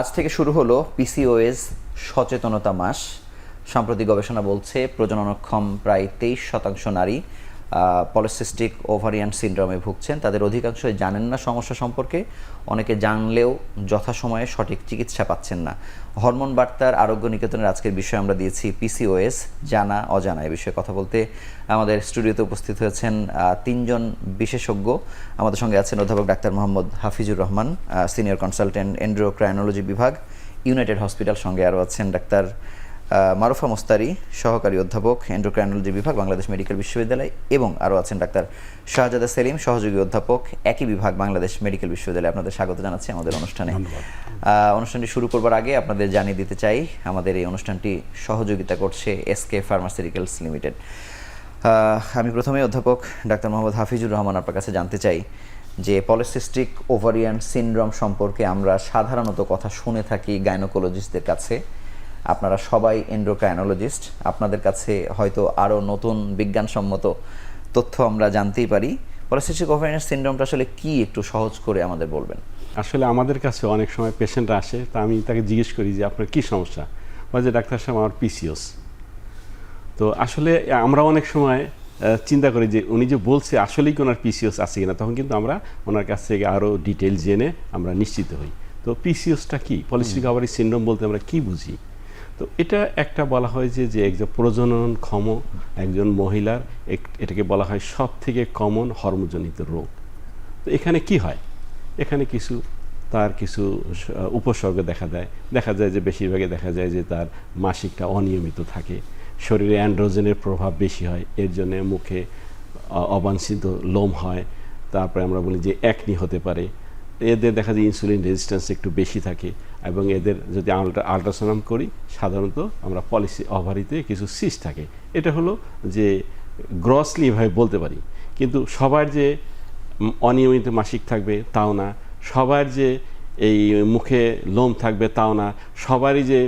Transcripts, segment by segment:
আজ থেকে শুরু হলো পিসিওএস সচেতনতা মাস। সাম্প্রতিক গবেষণা বলছে প্রজননক্ষম প্রায় 23% নারী পলিসিস্টিক ওভারিয়ান সিনড্রোমে ভুগছেন। তাদের অধিকাংশই জানেন না সমস্যা সম্পর্কে, অনেকে জানলেও যথাসময়ে সঠিক চিকিৎসা পাচ্ছেন না। হরমোন বার্তার আরোগ্য নিকেতনের আজকের বিষয় আমরা দিয়েছি পিসিওএস জানা অজানা। এ বিষয়ে কথা বলতে আমাদের স্টুডিওতে উপস্থিত হয়েছেন তিনজন বিশেষজ্ঞ। আমাদের সঙ্গে আছেন অধ্যাপক doctor Mohammad Hafizur Rahman, senior consultant endocrinology বিভাগ, ইউনাইটেড হসপিটাল। সঙ্গে আরও আছেন ডাক্তার মারুফা মোস্তারি, সহকারী অধ্যাপক এন্ডোক্রাইনোলজি বিভাগ, বাংলাদেশ মেডিকেল বিশ্ববিদ্যালয়, এবং আরও আছেন ডাক্তার শাহজাদা সেলিম, সহযোগী অধ্যাপক একই বিভাগ, বাংলাদেশ মেডিকেল বিশ্ববিদ্যালয়। আপনাদের স্বাগত জানাচ্ছি আমাদের অনুষ্ঠানে। অনুষ্ঠানটি শুরু করবার আগে আপনাদের জানিয়ে দিতে চাই আমাদের এই অনুষ্ঠানটি সহযোগিতা করছে এসকে ফার্মাসিউটিক্যালস লিমিটেড। আমি প্রথমে অধ্যাপক ডাক্তার মোহাম্মদ হাফিজুর রহমান আপনার কাছে জানতে চাই যে পলিসিস্টিক ওভারিয়ান সিনড্রোম সম্পর্কে আমরা সাধারণত কথা শুনে থাকি গাইনোকোলজিস্টদের কাছে। আপনারা সবাই এন্ডোক্রাইনোলজিস্ট, আপনাদের কাছে হয়তো আরও নতুন বিজ্ঞানসম্মত তথ্য আমরা জানতেই পারি। পলিসিস্টিক ওভারিয়ান সিনড্রোমটা আসলে কি, একটু সহজ করে আমাদের বলবেন। আসলে আমাদের কাছে অনেক সময় পেশেন্টরা আসে, তা আমি তাকে জিজ্ঞেস করি যে আপনার কী সমস্যা, বলে যে ডাক্তার সাহেব আমার পিসিওস। তো আসলে আমরা অনেক সময় চিন্তা করি যে উনি যে বলছে আসলেই কি ওনার পিসিওস আছে কিনা, তখন কিন্তু আমরা ওনার কাছ থেকে আরও ডিটেল জেনে আমরা নিশ্চিত হই। তো পিসিওসটা কি, পলিসিস্টিক ওভারি সিনড্রোম বলতে আমরা কি বুঝি? তো এটা একটা বলা হয় যে একজন প্রজননক্ষম একজন মহিলার এটাকে বলা হয় সব থেকে কমন হরমোনজনিত রোগ। তো এখানে কি হয়, এখানে তার কিছু উপসর্গ দেখা যায় যে বেশিরভাগে দেখা যায় যে তার মাসিকটা অনিয়মিত থাকে, শরীরে অ্যান্ড্রোজেনের প্রভাব বেশি হয়, এর জন্য মুখে অবাঞ্ছিত লোম হয়, তারপরে আমরা বলি যে একনি হতে পারে, এদের দেখা যায় ইনসুলিন রেজিস্ট্যান্স একটু বেশি থাকে, এবং এদের যদি আল্ট্রাসাউন্ড করি সাধারণত আমরা পলিসি ওভারিতে কিছু সিস্ট থাকে। এটা হলো যে গ্রসলি এভাবে বলতে পারি, কিন্তু সবার যে অনিয়মিত মাসিক থাকবে তাও না, সবার যে এই মুখে লোম থাকবে তাও না, সবারই যে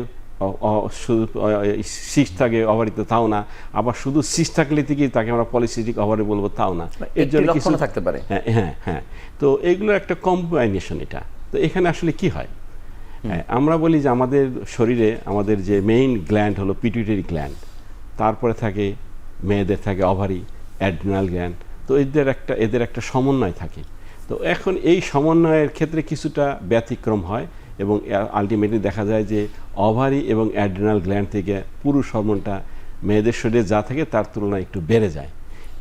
সিস্ট থাকে ওভারিতে তাও না, আবার শুধু সিস্ট থাকলে থেকেই তাকে আমরা পলিসিস্টিক ওভারি বলবো তাও না, এর জন্য কিছু থাকতে পারে। হ্যাঁ, তো এইগুলো একটা কম্বাইনেশন। এটা তো এখানে আসলে কি হয়, আমরা বলি যে আমাদের শরীরে আমাদের যে মেইন গ্ল্যান্ড হলো পিটুইটারি গ্ল্যান্ড, তারপরে থাকে মেয়েদের থাকে ওভারি, অ্যাড্রিনাল গ্ল্যান্ড। তো এদের একটা সমন্বয় থাকে। তো এখন এই সমন্বয়ের ক্ষেত্রে কিছুটা ব্যতিক্রম হয়, এবং আলটিমেটলি দেখা যায় যে ওভারি এবং অ্যাড্রিনাল গ্ল্যান্ড থেকে পুরুষ হরমোনটা মেয়েদের শরীরে যা থাকে তার তুলনায় একটু বেড়ে যায়।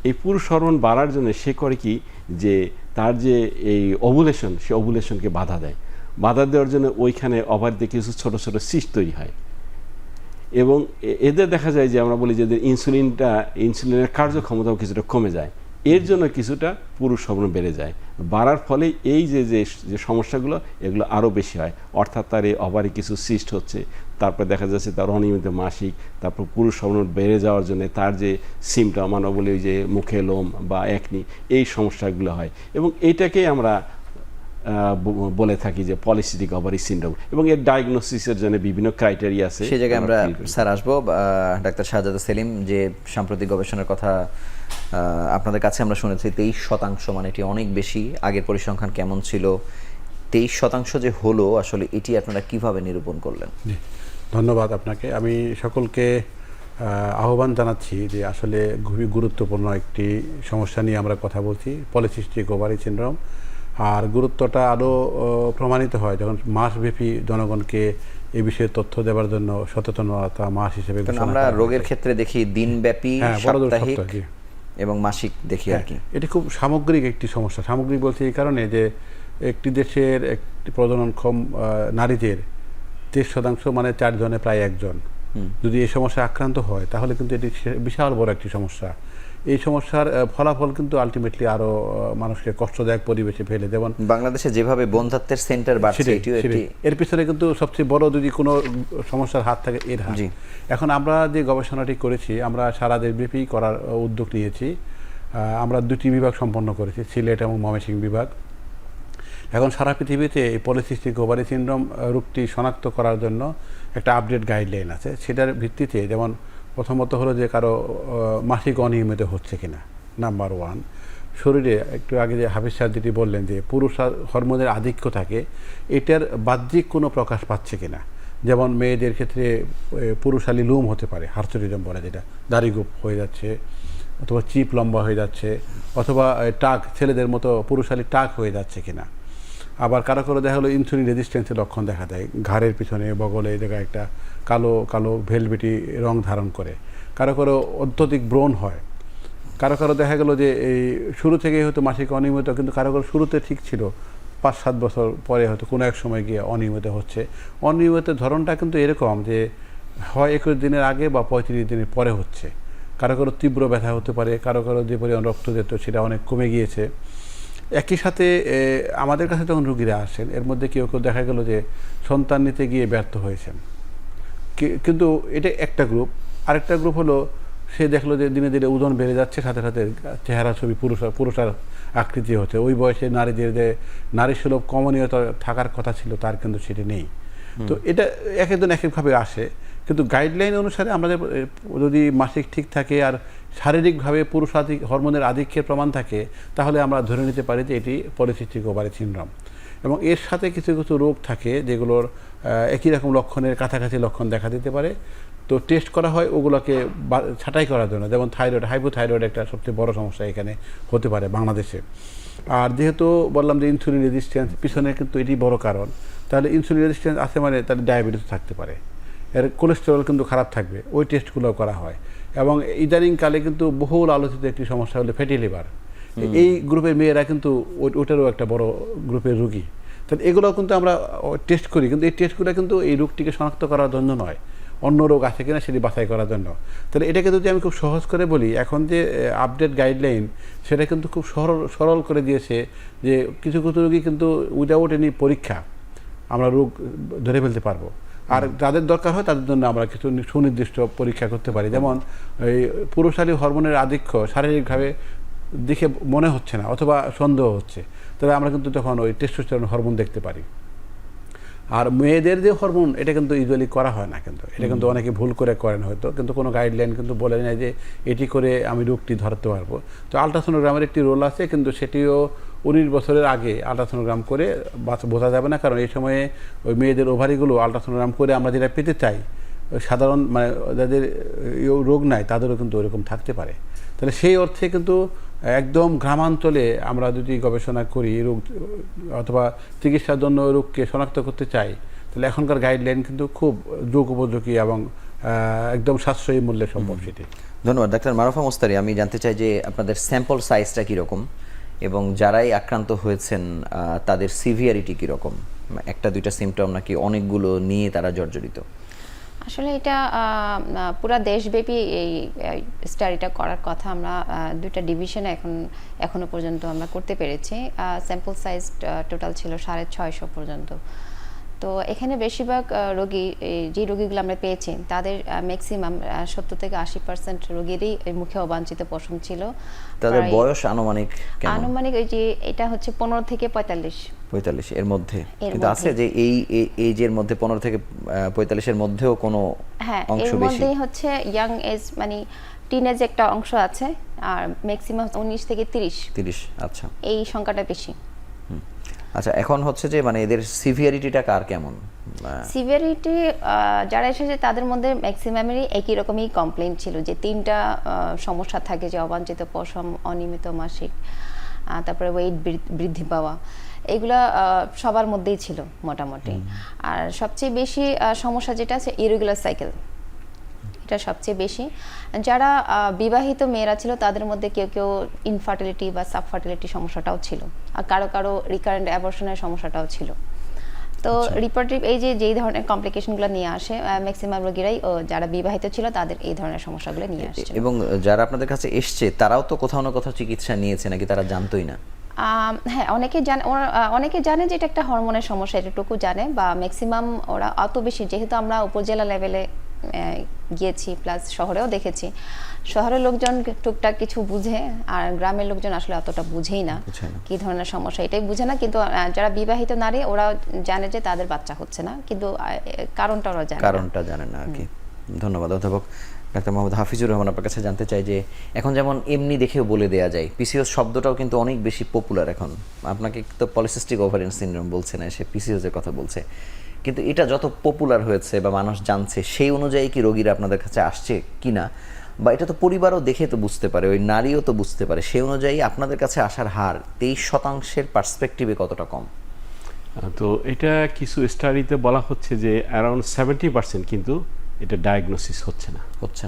এই পুরুষ হরমোন বাড়ার জন্য সে করে কি, যে তার যে এই ওভুলেশন, সে ওভুলেশনকে বাধা দেওয়ার জন্য ওইখানে ওভারিতে কিছু ছোট ছোট সিস্ট তৈরি হয়, এবং এদের দেখা যায় যে আমরা বলি যে এদের ইনসুলিনের কার্যক্ষমতাও কিছুটা কমে যায়। এর জন্য কিছুটা পুরুষ হরমোন বেড়ে যায়, বাড়ার ফলে এই যে সমস্যাগুলো এগুলো আরও বেশি হয়। অর্থাৎ তার এই ওভারি কিছু সিস্ট হচ্ছে, তারপর দেখা যাচ্ছে তার অনিয়মিত মাসিক, তারপর পুরুষ হরমোন বেড়ে যাওয়ার জন্য তার যে সিমটম আমরা বলি যে মুখে লোম বা একনি, এই সমস্যাগুলো হয়, এবং এইটাকেই আমরা বলে থাকি যে পলিসিস্টিক ওভারি সিনড্রোম। এবং এর ডায়াগনোসিসের জন্য বিভিন্ন ক্রাইটেরিয়া আছে, সেই জায়গায় আমরা স্যার আসবো। ডাক্তার শাহজাদা সেলিম, যে সাম্প্রতিক গবেষণার কথা আপনাদের কাছে আমরা শুনেছি 23%, মানে এটি অনেক বেশি। আগের পরিসংখ্যান কেমন ছিল? 23% যে হলো, আসলে এটি আপনারা কিভাবে নিরূপণ করলেন? ধন্যবাদ আপনাকে। আমি সকলকে আহ্বান জানাচ্ছি যে আসলে খুবই গুরুত্বপূর্ণ একটি সমস্যা নিয়ে আমরা কথা বলছি, পলিসিস্টিক ওভারি সিনড্রোম। আর গুরুত্বটা আরও প্রমাণিত হয় যখন মাসব্যাপী জনগণকে এই বিষয়ে তথ্য দেওয়ার জন্য সচেতনতা মাস হিসেবে আমরা রোগের ক্ষেত্রে দেখি দিনব্যাপী, সাপ্তাহিক এবং মাসিক দেখি আর কি। এটি খুব সামগ্রিক একটি সমস্যা। সামগ্রিক বলছি এই কারণে যে একটি দেশের একটি প্রজননক্ষম নারীদের 23%, মানে 4 জনে প্রায় 1 জন যদি এই সমস্যা আক্রান্ত হয়, তাহলে কিন্তু এটি বিশাল বড় একটি সমস্যা। এই সমস্যার ফলাফল কিন্তু আলটিমেটলি আরো মানুষকে কষ্টদায়ক পরিবেশে ফেলে। যেমন বাংলাদেশে যেভাবে বন্ধ্যাত্বের সেন্টার বাড়ছে, এর পিছনে কিন্তু সবচেয়ে বড় যদি কোনো সমস্যার হাত থাকে এর হাত। এখন আমরা যে গবেষণাটি করেছি, আমরা সারা দেশব্যাপী করার উদ্যোগ নিয়েছি। আমরা 2টি বিভাগ সম্পন্ন করেছি, সিলেট এবং ময়মনসিংহ বিভাগ। এখন সারা পৃথিবীতে এই পলিসিস্টিক ওভারি সিনড্রোম রোগটি শনাক্ত করার জন্য একটা আপডেট গাইডলাইন আছে। সেটার ভিত্তিতে যেমন প্রথমত হলো যে কারো মাসিক অনিয়মিত হচ্ছে কিনা, নাম্বার 1। শরীরে একটু আগে যে হাফিজ সাহেব যেটি বললেন যে পুরুষ হরমোনের আধিক্য থাকে, এটার বাহ্যিক কোনো প্রকাশ পাচ্ছে কিনা। যেমন মেয়েদের ক্ষেত্রে পুরুষালী লুম হতে পারে, হার্সুটিজম বলে যেটা, দাড়িগোপ হয়ে যাচ্ছে, অথবা চিপ লম্বা হয়ে যাচ্ছে, অথবা টাক ছেলেদের মতো পুরুষালী টাক হয়ে যাচ্ছে কিনা। আবার কারো কারো দেখা গেলো ইনসুলিন রেজিস্ট্যান্সের লক্ষণ দেখা দেয়, ঘাড়ের পিছনে বগলে এই জায়গায় একটা কালো কালো ভেলভেটি রং ধারণ করে। কারো কারো অত্যধিক ব্রণ হয়। কারো কারো দেখা গেলো যে এই শুরু থেকেই হয়তো মাসিক অনিয়মিত, কিন্তু কারো কারো শুরুতে ঠিক ছিল, 5-7 বছর পরে হয়তো কোনো এক সময় গিয়ে অনিয়মিত হচ্ছে। অনিয়মিতের ধরনটা কিন্তু এরকম যে হয় 21 দিনের আগে বা 35 দিনের পরে হচ্ছে। কারো কারো তীব্র ব্যথা হতে পারে, কারো কারো যে পরিমাণ রক্ত যেত সেটা অনেক কমে গিয়েছে। একই সাথে আমাদের কাছে যখন রুগীরা আসেন, এর মধ্যে কেউ কেউ দেখা গেল যে সন্তান নিতে গিয়ে ব্যর্থ হয়েছেন, কিন্তু এটা একটা গ্রুপ। আরেকটা গ্রুপ হলো সে দেখলো যে দিনে দিনে ওজন বেড়ে যাচ্ছে, সাথে সাথে চেহারা ছবি পুরুষার আকৃতি হচ্ছে। ওই বয়সে নারীদের যে নারী সুলভ কমনীয়তা থাকার কথা ছিল তার কিন্তু সেটি নেই। তো এটা এক একজন এক একভাবে আসে, কিন্তু গাইডলাইন অনুসারে আমাদের যদি মাসিক ঠিক থাকে আর শারীরিকভাবে পুরুষ হরমোনের আধিক্যের প্রমাণ থাকে, তাহলে আমরা ধরে নিতে পারি যে এটি পলিসিস্টিক ওভারি সিনড্রোম। এবং এর সাথে কিছু কিছু রোগ থাকে যেগুলোর একই রকম লক্ষণের কাছাকাছি লক্ষণ দেখা দিতে পারে। তো টেস্ট করা হয় ওগুলোকে ছাঁটাই করার জন্য। যেমন থাইরয়েড, হাইপোথাইরয়েড একটা সবচেয়ে বড় সমস্যা এখানে হতে পারে বাংলাদেশে। আর যেহেতু বললাম যে ইনসুলিন রেজিস্ট্যান্স পিছনে কিন্তু এটি বড় কারণ, তাহলে ইনসুলিন রেজিস্ট্যান্স আছে মানে তাহলে ডায়াবেটিস থাকতে পারে, এর কোলেস্টেরল কিন্তু খারাপ থাকবে, ওই টেস্টগুলো করা হয়। এবং ইদানিংকালে কিন্তু বহুল আলোচিত একটি সমস্যা হলো ফ্যাটি লিভার। এই গ্রুপের মেয়েরা কিন্তু ওইটারও একটা বড় গ্রুপের রুগী। তাহলে এগুলো কিন্তু আমরা টেস্ট করি, কিন্তু এই টেস্টগুলো কিন্তু এই রোগটিকে শনাক্ত করার জন্য নয়, অন্য রোগ আছে কিনা সেটি বাছাই করার জন্য। তাহলে এটাকে যদি আমি খুব সহজ করে বলি, এখন যে আপডেট গাইডলাইন সেটা কিন্তু খুব সরল করে দিয়েছে যে কিছু কিছু রোগী কিন্তু উইদাউট এনি পরীক্ষা আমরা রোগ ধরে ফেলতে পারবো। আর যাদের দরকার হয় তাদের জন্য আমরা কিছু সুনির্দিষ্ট পরীক্ষা করতে পারি। যেমন এই পুরুষালী হরমোনের আধিক্য শারীরিকভাবে দেখে মনে হচ্ছে না অথবা সন্দেহ হচ্ছে, তবে আমরা কিন্তু তখন ওই টেস্টোস্টেরন হরমোন দেখতে পারি। আর মেয়েদের যে হরমোন এটা কিন্তু ইউজুয়ালি করা হয় না, কিন্তু এটা কিন্তু অনেকে ভুল করে করেন হয়তো, কিন্তু কোনো গাইডলাইন কিন্তু বলে নেয় যে এটি করে আমি রোগটি ধরতে পারবো। তো আলট্রাসোনোগ্রামের একটি রোল আছে, কিন্তু সেটিও 19 বছরের আগে আলট্রাসোনোগ্রাম করে বোঝা যাবে না, কারণ এই সময়ে ওই মেয়েদের ওভারিগুলো আলট্রাসোনোগ্রাম করে আমরা যেটা পেতে চাই, সাধারণ মানে যাদের রোগ নাই তাদেরও কিন্তু ওইরকম থাকতে পারে। তাহলে সেই অর্থে কিন্তু একদম গ্রামাঞ্চলে আমরা যদি গবেষণা করি রোগ অথবা চিকিৎসার জন্য রোগকে শনাক্ত করতে চাই, তাহলে এখনকার গাইডলাইন কিন্তু খুব যোগ উপযোগী এবং একদম সাশ্রয়ী মূল্যে সম্ভব সেটি। ধন্যবাদ ডাক্তার মারুফা মোস্তারি। আমি জানতে চাই যে আপনাদের স্যাম্পল সাইজটা কীরকম এবং যারাই আক্রান্ত হয়েছেন তাদের সিভিয়ারিটি কীরকম, একটা দুইটা সিমটম নাকি অনেকগুলো নিয়ে তারা জর্জরিত? আসলে এটা পুরা দেশব্যাপী এই স্টাডিটা করার কথা। আমরা দুইটা ডিভিশনে এখনো পর্যন্ত আমরা করতে পেরেছি। স্যাম্পল সাইজ টোটাল ছিল 650 পর্যন্ত। তো এখানে বেশিরভাগ রোগী, যে রোগীগুলো আমরা পেয়েছি তাদের ম্যাক্সিমাম 70 থেকে 80% রোগীরই মুখে অবাঞ্ছিত পশম ছিল। তাদের বয়স আনুমানিক আনুমানিক ওই যে এটা হচ্ছে 15 থেকে 45 এর মধ্যে, কিন্তু আছে যে এই এজের মধ্যে 15 থেকে 45 এর মধ্যেও কোনো অংশ বেশি, এর মধ্যেই হচ্ছে ইয়াং এজ মানে টিনেজ একটা অংশ আছে, আর ম্যাক্সিমাম 19 থেকে 30। আচ্ছা, এই সংখ্যাটা বেশি। আচ্ছা, এখন হচ্ছে যে মানে এদের সিভিয়ারিটিটা কার কেমন? সিভিয়ারিটি যারা এসেছে তাদের মধ্যে ম্যাক্সিমামেরই একই রকমই কমপ্লেইন ছিল, যে 3টা সমস্যা থাকে, যে অবাঞ্ছিত পশম, অনিয়মিত মাসিক, তারপরে ওয়েট বৃদ্ধি পাওয়া, এগুলা সবার মধ্যেই ছিল মোটামুটি। আর সবচেয়ে বেশি সমস্যা যেটা আছে ইরেগুলার সাইকেল, এটা সবচেয়ে বেশি। যারা বিবাহিত মেয়েরা ছিল তাদের মধ্যে কেউ কেউ ইনফার্টিলিটি বা সাবফার্টিলিটি সমস্যাটাও ছিল, আর কারো কারো রিকারেন্ট অ্যাবর্শনের সমস্যাটাও ছিল। তো রিপোর্টিভ এই যেই ধরনের কমপ্লিকেশনগুলো নিয়ে আসে, ম্যাক্সিমাম রোগীরাই যারা বিবাহিত ছিল তাদের এই ধরনের সমস্যাগুলো নিয়ে আসছে। এবং যারা আপনাদের কাছে এসছে তারাও তো কোথাও না কোথাও চিকিৎসা নিয়েছে নাকি তারা জানতোই না? হ্যাঁ, অনেকে জানে যে এটা একটা হরমোনের সমস্যা, এটুকু জানে, বা ম্যাক্সিমাম ওরা অত বেশি, যেহেতু আমরা উপজেলা লেভেলে গিয়েছি প্লাস শহরেও দেখেছি, শহরের লোকজন টুকটাক কিছু বুঝে, আর গ্রামের লোকজন আসলে অতটা বুঝেই না কি ধরনের সমস্যা, এটাই বুঝে না। কিন্তু যারা বিবাহিত নারী ওরা জানে যে তাদের বাচ্চা হচ্ছে না, কিন্তু কারণটা ওরা জানে না আর কি। ধন্যবাদ অধ্যাপক ডাক্তার মোহাম্মদ হাফিজুর রহমান। আপনার কাছে জানতে চাই যে এখন যেমন এমনি দেখেও বলে দেয়া যায়, পিসিওএস শব্দটাও কিন্তু অনেক বেশি পপুলার এখন। আপনাকে তো পলিসিস্টিক ওভারিয়ান সিনড্রোম বলছে না, সে পিসিওএস এর কথা বলছে। কিন্তু এটা যত পপুলার হয়েছে বা মানুষ জানছে, সেই অনুযায়ী কি রোগীরা আপনাদের কাছে আসছে কিনা, বা এটা তো পরিবারও দেখে তো বুঝতে পারে, ওই নারীও তো বুঝতে পারে, সেই অনুযায়ী আপনাদের কাছে আসার হার 23% পার্সপেক্টিভে কতটা কম? তো এটা কিছু স্টাডিতে বলা হচ্ছে যে অ্যারাউন্ড 70% কিন্তু এটা ডায়াগনোসিস হচ্ছে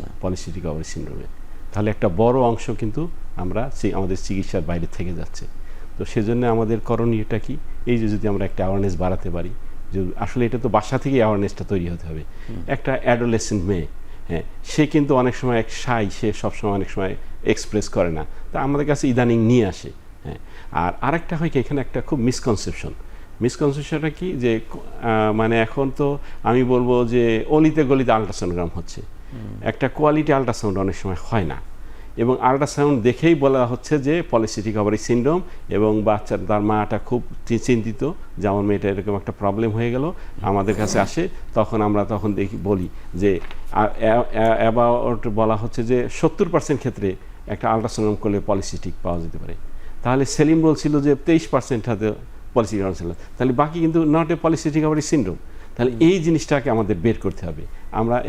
না পলিসিস্টিক ওভারি সিনড্রোমে। তাহলে একটা বড় অংশ কিন্তু আমাদের চিকিৎসার বাইরে থেকে যাচ্ছে। তো সেজন্য আমাদের করণীয়টা কি, এই যে যদি আমরা একটা অ্যাওয়ারনেস বাড়াতে পারি, যে আসলে এটা তো বাসা থেকে অ্যাওয়ারনেসটা তৈরি হতে হবে। একটা অ্যাডোলেসেন্ট মেয়ে, হ্যাঁ, সে কিন্তু অনেক সময় সে সবসময় অনেক সময় এক্সপ্রেস করে না, তা আমাদের কাছে ইদানিং নিয়ে আসে। হ্যাঁ, আর আরেকটা হয় কি, এখানে একটা খুব মিসকনসেপশনটা কি, যে মানে এখন তো আমি বলবো যে অলিতে গলিতে আল্ট্রাসাউন্ডগ্রাম হচ্ছে, একটা কোয়ালিটি আল্ট্রাসাউন্ড অনেক সময় হয় না, এবং আল্ট্রাসাউন্ড দেখেই বলা হচ্ছে যে পলিসিস্টিক ওভারি সিনড্রোম, এবং বাচ্চার তার মাটা খুব চিন্তিত যে আমার মেয়েটা এরকম একটা প্রবলেম হয়ে গেল, আমাদের কাছে আসে, আমরা তখন বলি যে অ্যাবাউট বলা হচ্ছে যে 70% ক্ষেত্রে একটা আল্ট্রাসাউন্ড করলে পলিসিস্টিক পাওয়া যেতে পারে। তাহলে সেলিম বলছিল যে 23% হাতে পলিসিস্টিক ওভারি সিনড্রোম, তাহলে বাকি কিন্তু not a polycystic ovary syndrome. তাহলে এই জিনিসটাকে আমাদের বের করতে হবে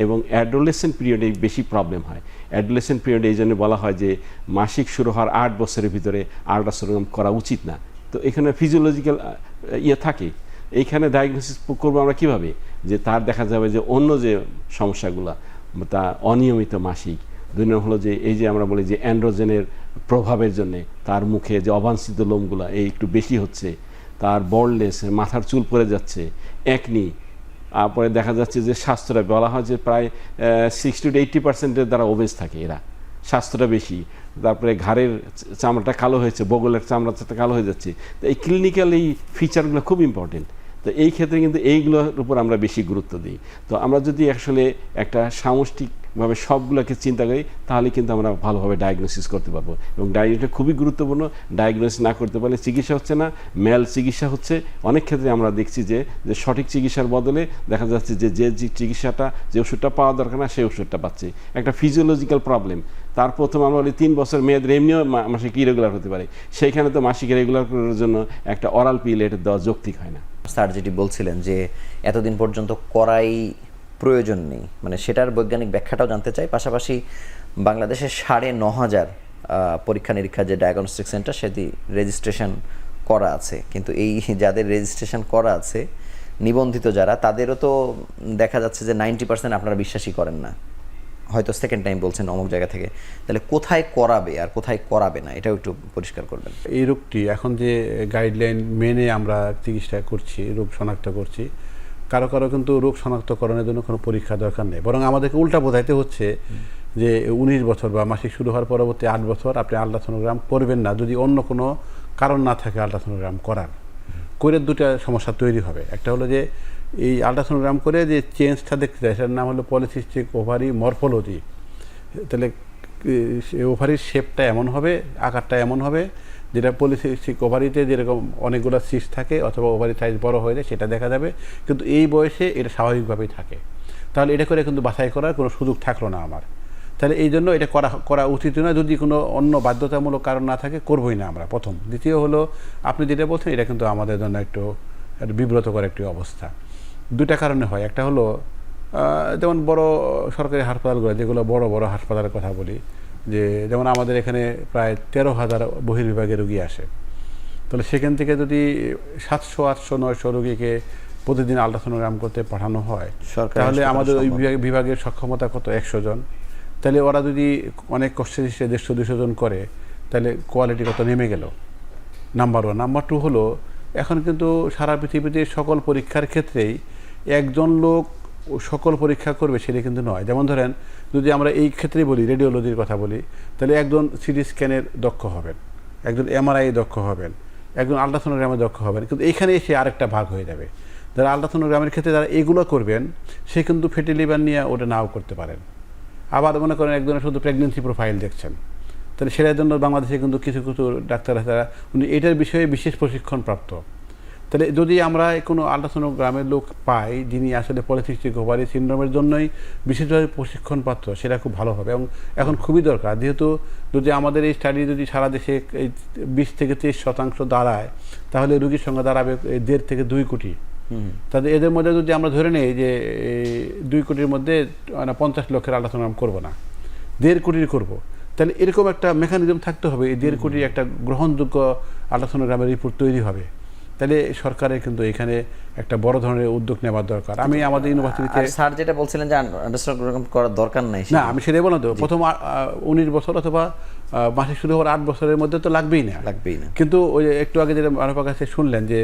এবং অ্যাডোলেসেন্ট পিরিয়ডে বেশি প্রবলেম হয়। অ্যাডোলেসেন্ট পিরিয়ডে এই জন্য বলা হয় যে মাসিক শুরু হওয়ার 8 বছরের ভিতরে আল্ট্রাসাউন্ড করা উচিত না। তো এখানে ফিজিওলজিক্যাল থাকে, এইখানে ডায়াগনোসিস করবো আমরা কীভাবে, যে তার দেখা যাবে যে অন্য যে সমস্যাগুলো, তা অনিয়মিত মাসিক, 2 নম্বর হলো যে এই যে আমরা বলি যে অ্যান্ড্রোজেনের প্রভাবের জন্যে তার মুখে যে অবাঞ্ছিত লোমগুলো এই একটু বেশি হচ্ছে, তার বল্ডনেস, মাথার চুল পড়ে যাচ্ছে, একনি, তারপরে দেখা যাচ্ছে যে স্বাস্থ্যটা বলা হয় যে প্রায় 60 to 80% দ্বারা ওবেজ থাকে এরা, স্বাস্থ্যটা বেশি, তারপরে ঘাড়ের চামড়াটা কালো হয়েছে, বগলের চামড়াটা কালো হয়ে যাচ্ছে। তো এই ক্লিনিক্যাল এই ফিচারগুলো খুব ইম্পর্টেন্ট। তো এই ক্ষেত্রে কিন্তু এইগুলোর উপর আমরা বেশি গুরুত্ব দিই। তো আমরা যদি আসলে একটা সামষ্টিকভাবে সবগুলোকে চিন্তা করি, তাহলে কিন্তু আমরা ভালোভাবে ডায়াগনোসিস করতে পারবো, এবং ডায়াগনোসিসটা খুবই গুরুত্বপূর্ণ। ডায়াগনোসিস না করতে পারলে চিকিৎসা হচ্ছে না, মেল চিকিৎসা হচ্ছে। অনেক ক্ষেত্রে আমরা দেখছি যে সঠিক চিকিৎসার বদলে দেখা যাচ্ছে যে চিকিৎসাটা, যে ওষুধটা পাওয়া দরকার না সেই ওষুধটা পাচ্ছে। একটা ফিজিওলজিক্যাল প্রবলেম, তার প্রথম আমরা বলি 3 বছর মেয়েদের এমনিও মাসিক ইরেগুলার হতে পারে, সেইখানে তো মাসিক রেগুলার করার জন্য একটা অরাল পিল এটা দেওয়া যৌক্তিক হয় না। স্যার যেটি বলছিলেন যে এতদিন পর্যন্ত করাই প্রয়োজন নেই, মানে সেটার বৈজ্ঞানিক ব্যাখ্যাটাও জানতে চাই। পাশাপাশি বাংলাদেশের 9,500 পরীক্ষা নিরীক্ষা যে ডায়াগনস্টিক সেন্টার, সেটি রেজিস্ট্রেশন করা আছে, কিন্তু এই যাদের রেজিস্ট্রেশন করা আছে নিবন্ধিত যারা, তাদেরও তো দেখা যাচ্ছে যে 90% আপনারা বিশ্বাসই করেন না, হয়তো সেকেন্ড টাইম বলছেন অমুক জায়গা থেকে। তাহলে কোথায় করাবে আর কোথায় করাবে না, এটাও একটু পরিষ্কার করবেন। এই রোগটি এখন যে গাইডলাইন মেনে আমরা চিকিৎসা করছি, রোগ শনাক্ত করছি, কারো কিন্তু রোগ শনাক্তকরণের জন্য কোনো পরীক্ষা দরকার নেই, বরং আমাদেরকে উল্টা বোঝাইতে হচ্ছে যে 19 বছর বা মাসিক শুরু হওয়ার পরবর্তী 8 বছর আপনি আল্ট্রাসোনোগ্রাম করবেন না, যদি অন্য কোনো কারণ না থাকে আল্ট্রাসোনোগ্রাম করার। করে 2টা সমস্যা তৈরি হবে। একটা হলো যে এই আল্ট্রাসোনোগ্রাম করে যে চেঞ্জটা দেখতে চাই, সেটার নাম হলো পলিসিস্টিক ওভারি মরফোলজি। তাহলে ওভারির শেপটা এমন হবে, আকারটা এমন হবে, যেটা পলিসিস্টিক ওভারিতে যেরকম অনেকগুলো সিস্ট থাকে অথবা ওভারি সাইজ বড় হয়ে যায় সেটা দেখা যাবে, কিন্তু এই বয়সে এটা স্বাভাবিকভাবেই থাকে। তাহলে এটা করে কিন্তু বাছাই করার কোনো সুযোগ থাকলো না আমার। তাহলে এই জন্য এটা করা উচিত না, যদি কোনো অন্য বাধ্যতামূলক কারণ না থাকে করবই না আমরা, প্রথম। দ্বিতীয় হলো আপনি যেটা বলছেন, এটা কিন্তু আমাদের জন্য একটু বিব্রতকর একটি অবস্থা। 2টা কারণে হয়। একটা হলো যেমন বড় সরকারি হাসপাতালগুলো, যেগুলো বড় বড় হাসপাতালের কথা বলি, যে যেমন আমাদের এখানে প্রায় 13,000 বহির্বিভাগে রোগী আসে। তাহলে সেখান থেকে যদি 700, 800, 900 রোগীকে প্রতিদিন আল্ট্রাসোনোগ্রাম করতে পাঠানো হয়, তাহলে আমাদের ওই বিভাগের সক্ষমতা কত? 100 জন। তাহলে ওরা যদি অনেক কষ্টে 150-200 জন করে, তাহলে কোয়ালিটি কত নেমে গেল, নাম্বার 1। নাম্বার 2 হলো এখন কিন্তু সারা পৃথিবীতে সকল পরীক্ষার ক্ষেত্রেই একজন লোক সকল পরীক্ষা করবে সেটা কিন্তু নয়। যেমন ধরেন, যদি আমরা এই ক্ষেত্রেই বলি, রেডিওলজির কথা বলি, তাহলে একজন সিটি স্ক্যানের দক্ষ হবেন, একজন এমআরআই দক্ষ হবেন, একজন আল্ট্রাসোনোগ্রামের দক্ষ হবেন, কিন্তু এখানে এসে আরেকটা ভাগ হয়ে যাবে। যারা আল্ট্রাসোনোগ্রামের ক্ষেত্রে যারা এগুলো করবেন, সে কিন্তু ফ্যাটি লিভার নিয়ে ওটা নাও করতে পারেন। আবার মনে করেন একজনের শুধু প্রেগনেন্সি প্রোফাইল দেখছেন, তাহলে সেটার জন্য বাংলাদেশে কিন্তু কিছু ডাক্তার আছে, উনি এটার বিষয়ে বিশেষ প্রশিক্ষণ প্রাপ্ত। তাহলে যদি আমরা কোনো আল্ট্রাসোনোগ্রামের লোক পাই যিনি আসলে পলিসিস্টিক ওভারি সিনড্রোমের জন্যই বিশেষভাবে প্রশিক্ষণপ্রাপ্ত, সেটা খুব ভালো হবে এবং এখন খুবই দরকার। যেহেতু যদি আমাদের এই স্টাডি যদি সারা দেশে এই 20 থেকে 30% দাঁড়ায়, তাহলে রোগীর সংখ্যা দাঁড়াবে 1.5 থেকে 2 কোটি। তাহলে এদের মধ্যে যদি আমরা ধরে নিই যে 2 কোটির মধ্যে 50 লক্ষের আল্ট্রাসোনোগ্রাম করবো না, 1.5 কোটির করবো, তাহলে এরকম একটা মেকানিজম থাকতে হবে। এই 1.5 কোটির একটা গ্রহণযোগ্য আল্ট্রাসোনোগ্রামের রিপোর্ট তৈরি হবে। তাহলে সরকারের কিন্তু এখানে একটা বড় ধরনের উদ্যোগ নেওয়ার দরকার। আমি আমাদের ইউনিভার্সিটিতে স্যার যেটা বলছিলেন যে আন্ডারস্ট্যান্ড করার দরকার নাই, না, আমি সেটাই বললাম তো, প্রথম 19 বছর অথবা মাসিক শুরু হওয়ার 8 বছরের মধ্যে তো লাগবেই না। কিন্তু ওই একটু আগে যেটা মানব কাছে শুনলেন যে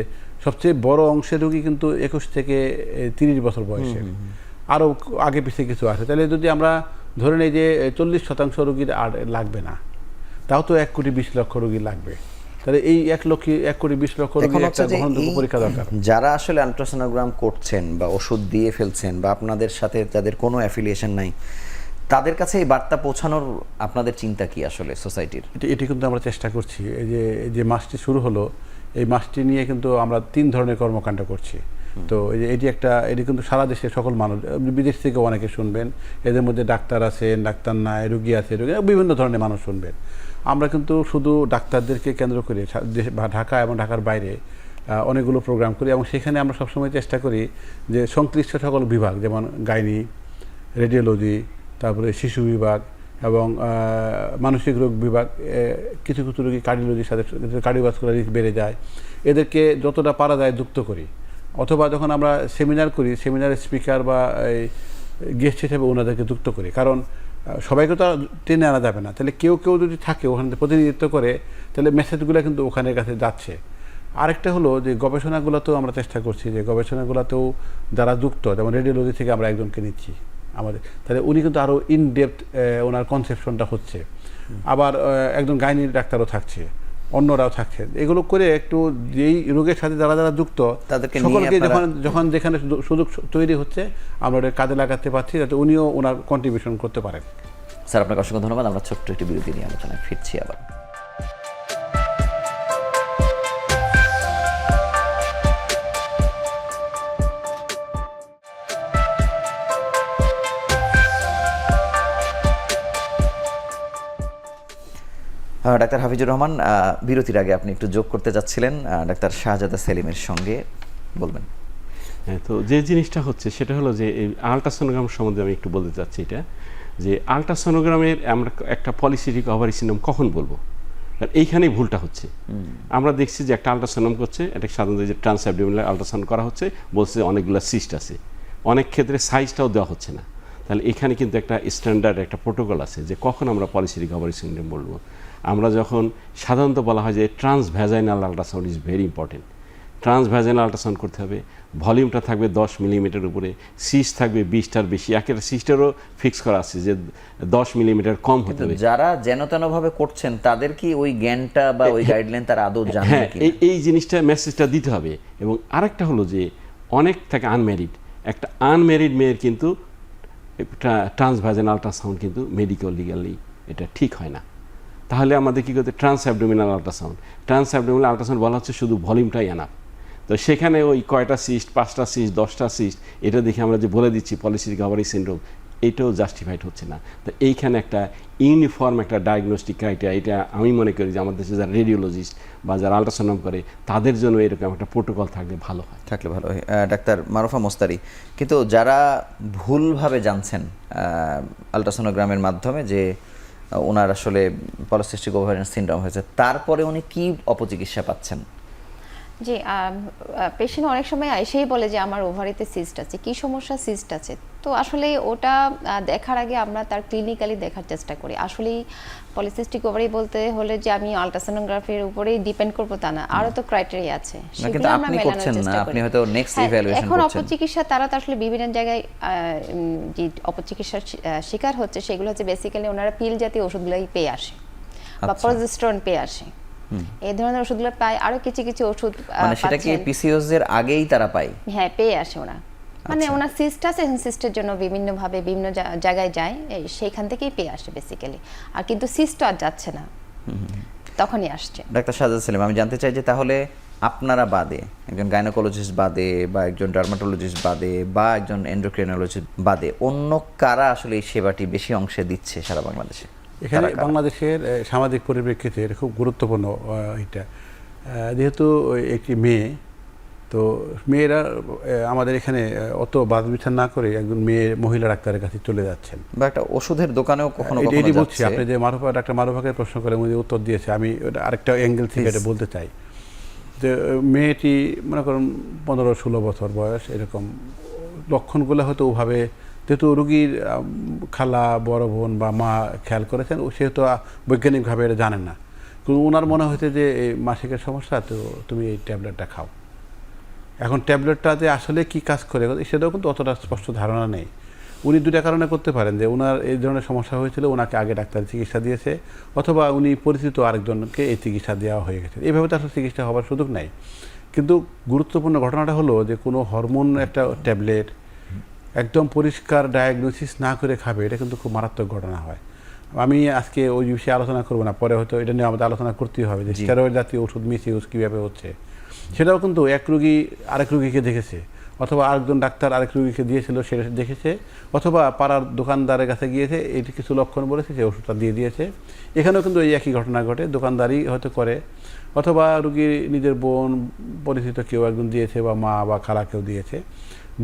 সবচেয়ে বড় অংশের রোগী কিন্তু 21 থেকে 30 বছর বয়সের, আরও আগে পিছিয়ে কিছু আছে। তাহলে যদি আমরা ধরে নিই যে 40% রোগীর আর লাগবে না, তাও তো 1 কোটি 20 লক্ষ রোগী লাগবে। তাহলে এই 1 কোটি 20 লক্ষ রোগীর একটা গ্রহণযোগ্য পরীক্ষা দরকার। যারা আসলে আল্ট্রাসোনোগ্রাম করছেন বা ওষুধ দিয়ে ফেলছেন বা আপনাদের সাথে যাদের কোনো অ্যাফিলিয়েশন নাই, তাদের কাছে এই বার্তা পৌঁছানোর আপনাদের চিন্তা কি আসলে সোসাইটির? এটি কিন্তু আমরা চেষ্টা করছি। এই যে মাসটি শুরু হলো, এই মাসটি নিয়ে কিন্তু আমরা 3 ধরনের কর্মকাণ্ড করছি। তো এটি কিন্তু সারা দেশের সকল মানুষ, বিদেশ থেকে অনেকে শুনবেন, এদের মধ্যে ডাক্তার আছেন, ডাক্তার নাই, রোগী আছে, বিভিন্ন ধরনের মানুষ শুনবেন। আমরা কিন্তু শুধু ডাক্তারদেরকে কেন্দ্র করে ঢাকা এবং ঢাকার বাইরে অনেকগুলো প্রোগ্রাম করি এবং সেখানে আমরা সবসময় চেষ্টা করি যে সংশ্লিষ্ট সকল বিভাগ, যেমন গাইনি, রেডিওলজি, তারপরে শিশু বিভাগ এবং মানসিক রোগ বিভাগ, কিছু কিছু রোগী কার্ডিওলজির সাথে কার্ডিওভাস্কুলার রিস্ক বেড়ে যায়, এদেরকে যতটা পারা যায় যুক্ত করি। অথবা যখন আমরা সেমিনার করি, সেমিনারের স্পিকার বা গেস্ট হিসেবে ওনাদেরকে যুক্ত করি, কারণ সবাইকে তো টেনে আনা যাবে না। তাহলে কেউ যদি থাকে ওখানে প্রতিনিধিত্ব করে, তাহলে মেসেজগুলো কিন্তু ওখানের কাছে যাচ্ছে। আরেকটা হলো যে গবেষণাগুলোতেও আমরা চেষ্টা করছি যে গবেষণাগুলোতেও যারা যুক্ত, যেমন রেডিওলজি থেকে আমরা একজনকে নিচ্ছি আমাদের, তাহলে উনি কিন্তু আরও ইনডেপথ ওনার কনসেপশনটা হচ্ছে। আবার একজন গাইনির ডাক্তারও থাকছে, অন্যরাও থাকছে। এগুলো করে একটু যেই রোগের সাথে যারা যারা যুক্ত তাদেরকে সকলকে যখন যেখানে সুযোগ তৈরি হচ্ছে আমরা ওটা কাজে লাগাতে পারছি, যাতে উনিও ওনার কন্ট্রিবিউশন করতে পারেন। স্যার, আপনাকে অসংখ্য ধন্যবাদ। আমরা ছোট্ট একটি বিরতি নিয়ে আলোচনায় ফিরছি আবার। ডাক্তার হাফিজুর রহমান, বিরতির আগে আপনি একটু যোগ করতে যাচ্ছিলেন ডাক্তার শাহজাদা সেলিমের সঙ্গে, বলবেন? হ্যাঁ, তো যে জিনিসটা হচ্ছে সেটা হলো যে এই আল্ট্রাসোনোগ্রাম সম্বন্ধে আমি একটু বলতে চাচ্ছি। এটা যে আল্ট্রাসোনোগ্রামের আমরা একটা পলিসিস্টিক ওভারি সিনড্রোম কখন বলবো, কারণ এইখানেই ভুলটা হচ্ছে। আমরা দেখছি যে একটা আল্ট্রাসোনোগ্রাম করছে, এটা সাধারণত যে ট্রান্সঅ্যাবডোমিনাল আল্ট্রাসাউন্ড করা হচ্ছে, বলছে অনেকগুলো সিস্ট আছে, অনেক ক্ষেত্রে সাইজটাও দেওয়া হচ্ছে না। তাহলে এখানে কিন্তু একটা স্ট্যান্ডার্ড একটা প্রোটোকল আছে যে কখন আমরা পলিসিস্টিক ওভারি সিনড্রোম বলবো। আমরা যখন সাধারণত বলা হয় যে transvaginal ultrasound is very important, transvaginal ultrasound করতে হবে, ভলিউমটা থাকবে 10 মিলিমিটার উপরে, সিস্ট থাকবে 20টার বেশি, একটা সিস্টেরও ফিক্স করা আছে যে 10 মিলিমিটার কম হতে হবে। যারা যেন তেনভাবে করছেন তাদের কি ওই জ্ঞানটা বা ওই গাইডলাইন তারা আদৌ জানেন? হ্যাঁ, এই জিনিসটা মেসেজটা দিতে হবে। এবং আরেকটা হলো যে অনেক থাকে আনম্যারিড, একটা আনম্যারিড মেয়ের কিন্তু ট্রান্সভ্যাজাইনাল আল্ট্রাসাউন্ড কিন্তু মেডিকেল লিগালি এটা ঠিক হয় না। তাহলে আমাদের কী করতে, ট্রান্সঅ্যাবডোমিনাল আল্ট্রাসাউন্ড, ট্রান্সঅ্যাবডোমিনাল আল্ট্রাসাউন্ড বলা হচ্ছে শুধু ভলিউমটাই এনাফ। তো সেখানে ওই কয়টা সিস্ট, 5টা সিস্ট, 10টা সিস্ট, এটা দেখে আমরা যে বলে দিচ্ছি পলিসিস্টিক ওভারি সিনড্রোম, এটাও জাস্টিফাইড হচ্ছে না। তো এইখানে একটা ইউনিফর্ম একটা ডায়াগনস্টিক ক্রাইটেরিয়া, এটা আমি মনে করি যে আমাদের দেশে যারা রেডিওলজিস্ট বা যারা আল্ট্রাসাউন্ড করে তাদের জন্য এরকম একটা প্রোটোকল থাকলে ভালো হয়। ডাক্তার মারুফা মোস্তারি, কিন্তু যারা ভুলভাবে জানছেন আল্ট্রাসোনোগ্রামের মাধ্যমে যে ওনার আসলে পলিসিস্টিক ওভারিয়ান সিনড্রোম হয়েছে, তারপরে উনি কি অপচিকিৎসা পাচ্ছেন? জি, পেশেন্ট অনেক সময় এসেই বলে যে আমার ওভারিতে সিস্ট আছে, কি সমস্যা, সিস্ট আছে। তো আসলে ওটা দেখার আগে আমরা তার ক্লিনিক্যালি দেখার চেষ্টা করি। আসলেই পলিসিস্টিক ওভারি বলতে হলে যে আমি আল্ট্রাসোনোগ্রাফির উপরেই ডিপেন্ড করব তা না, আরও তো ক্রাইটেরিয়া আছে, সেগুলো আমরা মেলানোর চেষ্টা করি। এখন অপচিকিৎসা তারা তো আসলে বিভিন্ন জায়গায় যে অপচিকিৎসার শিকার হচ্ছে, সেগুলো হচ্ছে বেসিক্যালি ওনারা পিল জাতীয় ওষুধগুলোই পেয়ে আসে বা প্রজেস্টেরন পেয়ে আসে, এই ধরনের ওষুধগুলো পায়। আরো কিছু কিছু ওষুধ মানে সেটা কি পিসিওএস এর আগেই তারা পায়? হ্যাঁ, পেয়ে আসে ওরা। মানে ওনার সিস্ট আছে, সিস্টের জন্য বিভিন্ন ভাবে বিভিন্ন জায়গায় যায়, সেইখান থেকেই পেয়ে আসে বেসিক্যালি। আর কিন্তু সিস্ট আর যাচ্ছে না, তখনই আসছে। ডাক্তার শাহজাদ সেলিম, আমি জানতে চাই যে তাহলে আপনারা বাদে, একজন গাইনোকোলজিস্ট বাদে বা একজন ডার্মাটোলজিস্ট বাদে বা একজন এন্ডোক্রিনোলজিস্ট বাদে অন্য কারা আসলে এই সেবাটি বেশি অংশে দিচ্ছে সারা বাংলাদেশে? এখানে কারা কারা? বাংলাদেশের সামাজিক পরিপ্রেক্ষিতে এটা খুব গুরুত্বপূর্ণ এটা যেহেতু একটি মেয়ে, তো মেয়েরা আমাদের এখানে অত বাদ বিচার না করে একজন মেয়ে মহিলা ডাক্তারের কাছে চলে যাচ্ছেন, বা একটা ওষুধের দোকানেও কখনো এটি কখনো বলছি। যাচ্ছে। আপনি যে ডাক্তার মারুফাকে প্রশ্ন করে উনি উত্তর দিয়েছে, আমি আরেকটা অ্যাঙ্গেল থেকে এটা বলতে চাই যে মেয়েটি মনে করুন 15-16 বছর বয়স, এরকম লক্ষণগুলো হয়তো ওভাবে, যেহেতু রুগীর খালা বড় বোন বা মা খেয়াল করেছেন, সেহেতু বৈজ্ঞানিকভাবে এটা জানেন না, কিন্তু ওনার মনে হয়েছে যে এই মাসিকের সমস্যা, তো তুমি এই ট্যাবলেটটা খাও। এখন ট্যাবলেটটা যে আসলে কি কাজ করে সেটাও কিন্তু অতটা স্পষ্ট ধারণা নেই। উনি দুটা কারণে করতে পারেন, যে ওনার এই ধরনের সমস্যা হয়েছিল, ওনাকে আগে ডাক্তার চিকিৎসা দিয়েছে, অথবা উনি পরিচিত আরেকজনকে এই চিকিৎসা দেওয়া হয়ে গেছে। এইভাবে তো আসলে চিকিৎসা হওয়ার সুযোগ নাই। কিন্তু গুরুত্বপূর্ণ ঘটনাটা হলো যে কোনো হরমোন একটা ট্যাবলেট একদম পরিষ্কার ডায়াগনোসিস না করে খাবে, এটা কিন্তু খুব মারাত্মক ঘটনা হয়। আমি আজকে ওই বিষয়ে আলোচনা করবো না, পরে হয়তো এটা নিয়ে আমাদের আলোচনা করতেই হবে যে স্টেরয়েড জাতীয় ওষুধ মিস ইউজ কীভাবে হচ্ছে। সেটাও কিন্তু এক রুগী আরেক রুগীকে দেখেছে, অথবা আরেকজন ডাক্তার আরেক রুগীকে দিয়েছিল সেটা দেখেছে, অথবা পাড়ার দোকানদারের কাছে গিয়েছে, এটি কিছু লক্ষণ বলেছে, যে ওষুধটা দিয়ে দিয়েছে। এখানেও কিন্তু এই একই ঘটনা ঘটে, দোকানদারই হয়তো করে, অথবা রুগীর নিজের বোন পরিচিত কেউ একজন দিয়েছে, বা মা বা খালা কেউ দিয়েছে,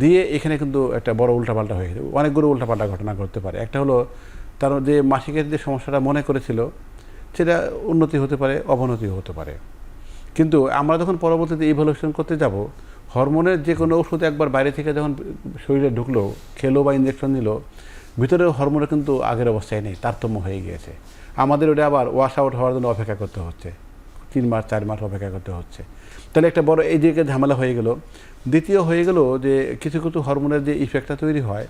দিয়ে এখানে কিন্তু একটা বড় উল্টাপাল্টা হয়ে গেছে। অনেকগুলো উল্টাপাল্টা ঘটনা ঘটতে পারে। একটা হলো তার যে মাসিকের যে সমস্যাটা মনে করেছিল সেটা উন্নতি হতে পারে, অবনতিও হতে পারে। কিন্তু আমরা যখন পরবর্তীতে ইভ্যালুয়েশন করতে যাব, হরমোনের যে কোনো ওষুধ একবার বাইরে থেকে যখন শরীরে ঢুকলো, খেলো বা ইঞ্জেকশন নিল, ভিতরে হরমোনের কিন্তু আগের অবস্থায় নেই, তারতম্য হয়ে গিয়েছে। আমাদের ওটা আবার ওয়াশ আউট হওয়ার জন্য অপেক্ষা করতে হচ্ছে, 3 মাস 4 মাস অপেক্ষা করতে হচ্ছে। তাহলে একটা বড় এই দিকে ঝামেলা হয়ে গেল। দ্বিতীয় হয়ে গেল যে কিছু কিছু হরমোনের যে ইফেক্টটা তৈরি হয়,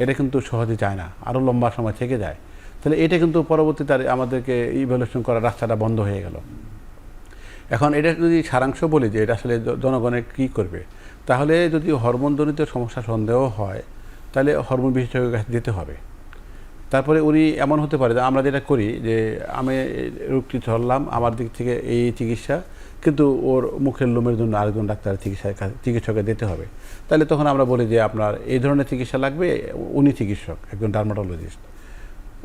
এটা কিন্তু সহজে যায় না, আরও লম্বা সময় থেকে যায়। তাহলে এটা কিন্তু পরবর্তীতে আমাদেরকে ইভ্যালুয়েশন করার রাস্তাটা বন্ধ হয়ে গেল। এখন এটা যদি সারাংশ বলি যে এটা আসলে জনগণের কী করবে, তাহলে যদি হরমোনজনিত সমস্যা সন্দেহ হয়, তাহলে হরমোন বিশেষজ্ঞের কাছে যেতে হবে। তারপরে উনি এমন হতে পারে যে আমরা যেটা করি যে আমি রোগটি ধরলাম, আমার দিক থেকে এই চিকিৎসা, কিন্তু ওর মুখের লোমের জন্য আরেকজন ডাক্তারের চিকিৎসকের দিতে হবে। তাহলে তখন আমরা বলি যে আপনার এই ধরনের চিকিৎসা লাগবে, উনি চিকিৎসক, একজন ডার্মাটোলজিস্ট।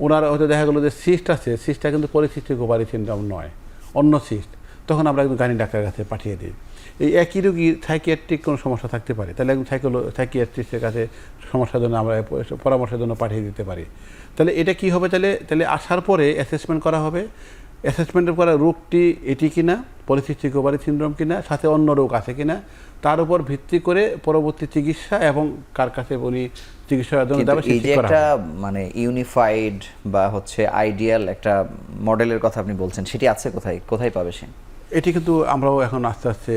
ওনার হয়তো দেখা গেলো যে সিস্ট আছে, সিস্টটা কিন্তু পলিসিস্টিক ওভারি সিনড্রোম নয়, অন্য সিস্ট, তখন আমরা একজন গাইনি ডাক্তারের কাছে পাঠিয়ে দিই। এই একই রোগীর সাইকিয়াট্রিক কোনো সমস্যা থাকতে পারে, তাহলে একজন সাইকিয়াট্রিস্টের কাছে সমস্যার জন্য আমরা পরামর্শের জন্য পাঠিয়ে দিতে পারি। তাহলে এটা কি হবে, তাহলে আসার পরে অ্যাসেসমেন্ট করা হবে। অ্যাসেসমেন্টের পরে রোগটি এটি কিনা, পলিসিস্টিক ওভারি সিনড্রোম কিনা, সাথে অন্য রোগ আছে কিনা, তার উপর ভিত্তি করে পরবর্তী চিকিৎসা এবং কার কাছে উনি চিকিৎসার জন্য যাবে এই যে একটা মানে ইউনিফাইড বা হচ্ছে আইডিয়াল একটা মডেলের কথা আপনি বলছেন, সেটি আছে কোথায়, কোথায় পাবে সে? এটি কিন্তু আমরাও এখন আস্তে আস্তে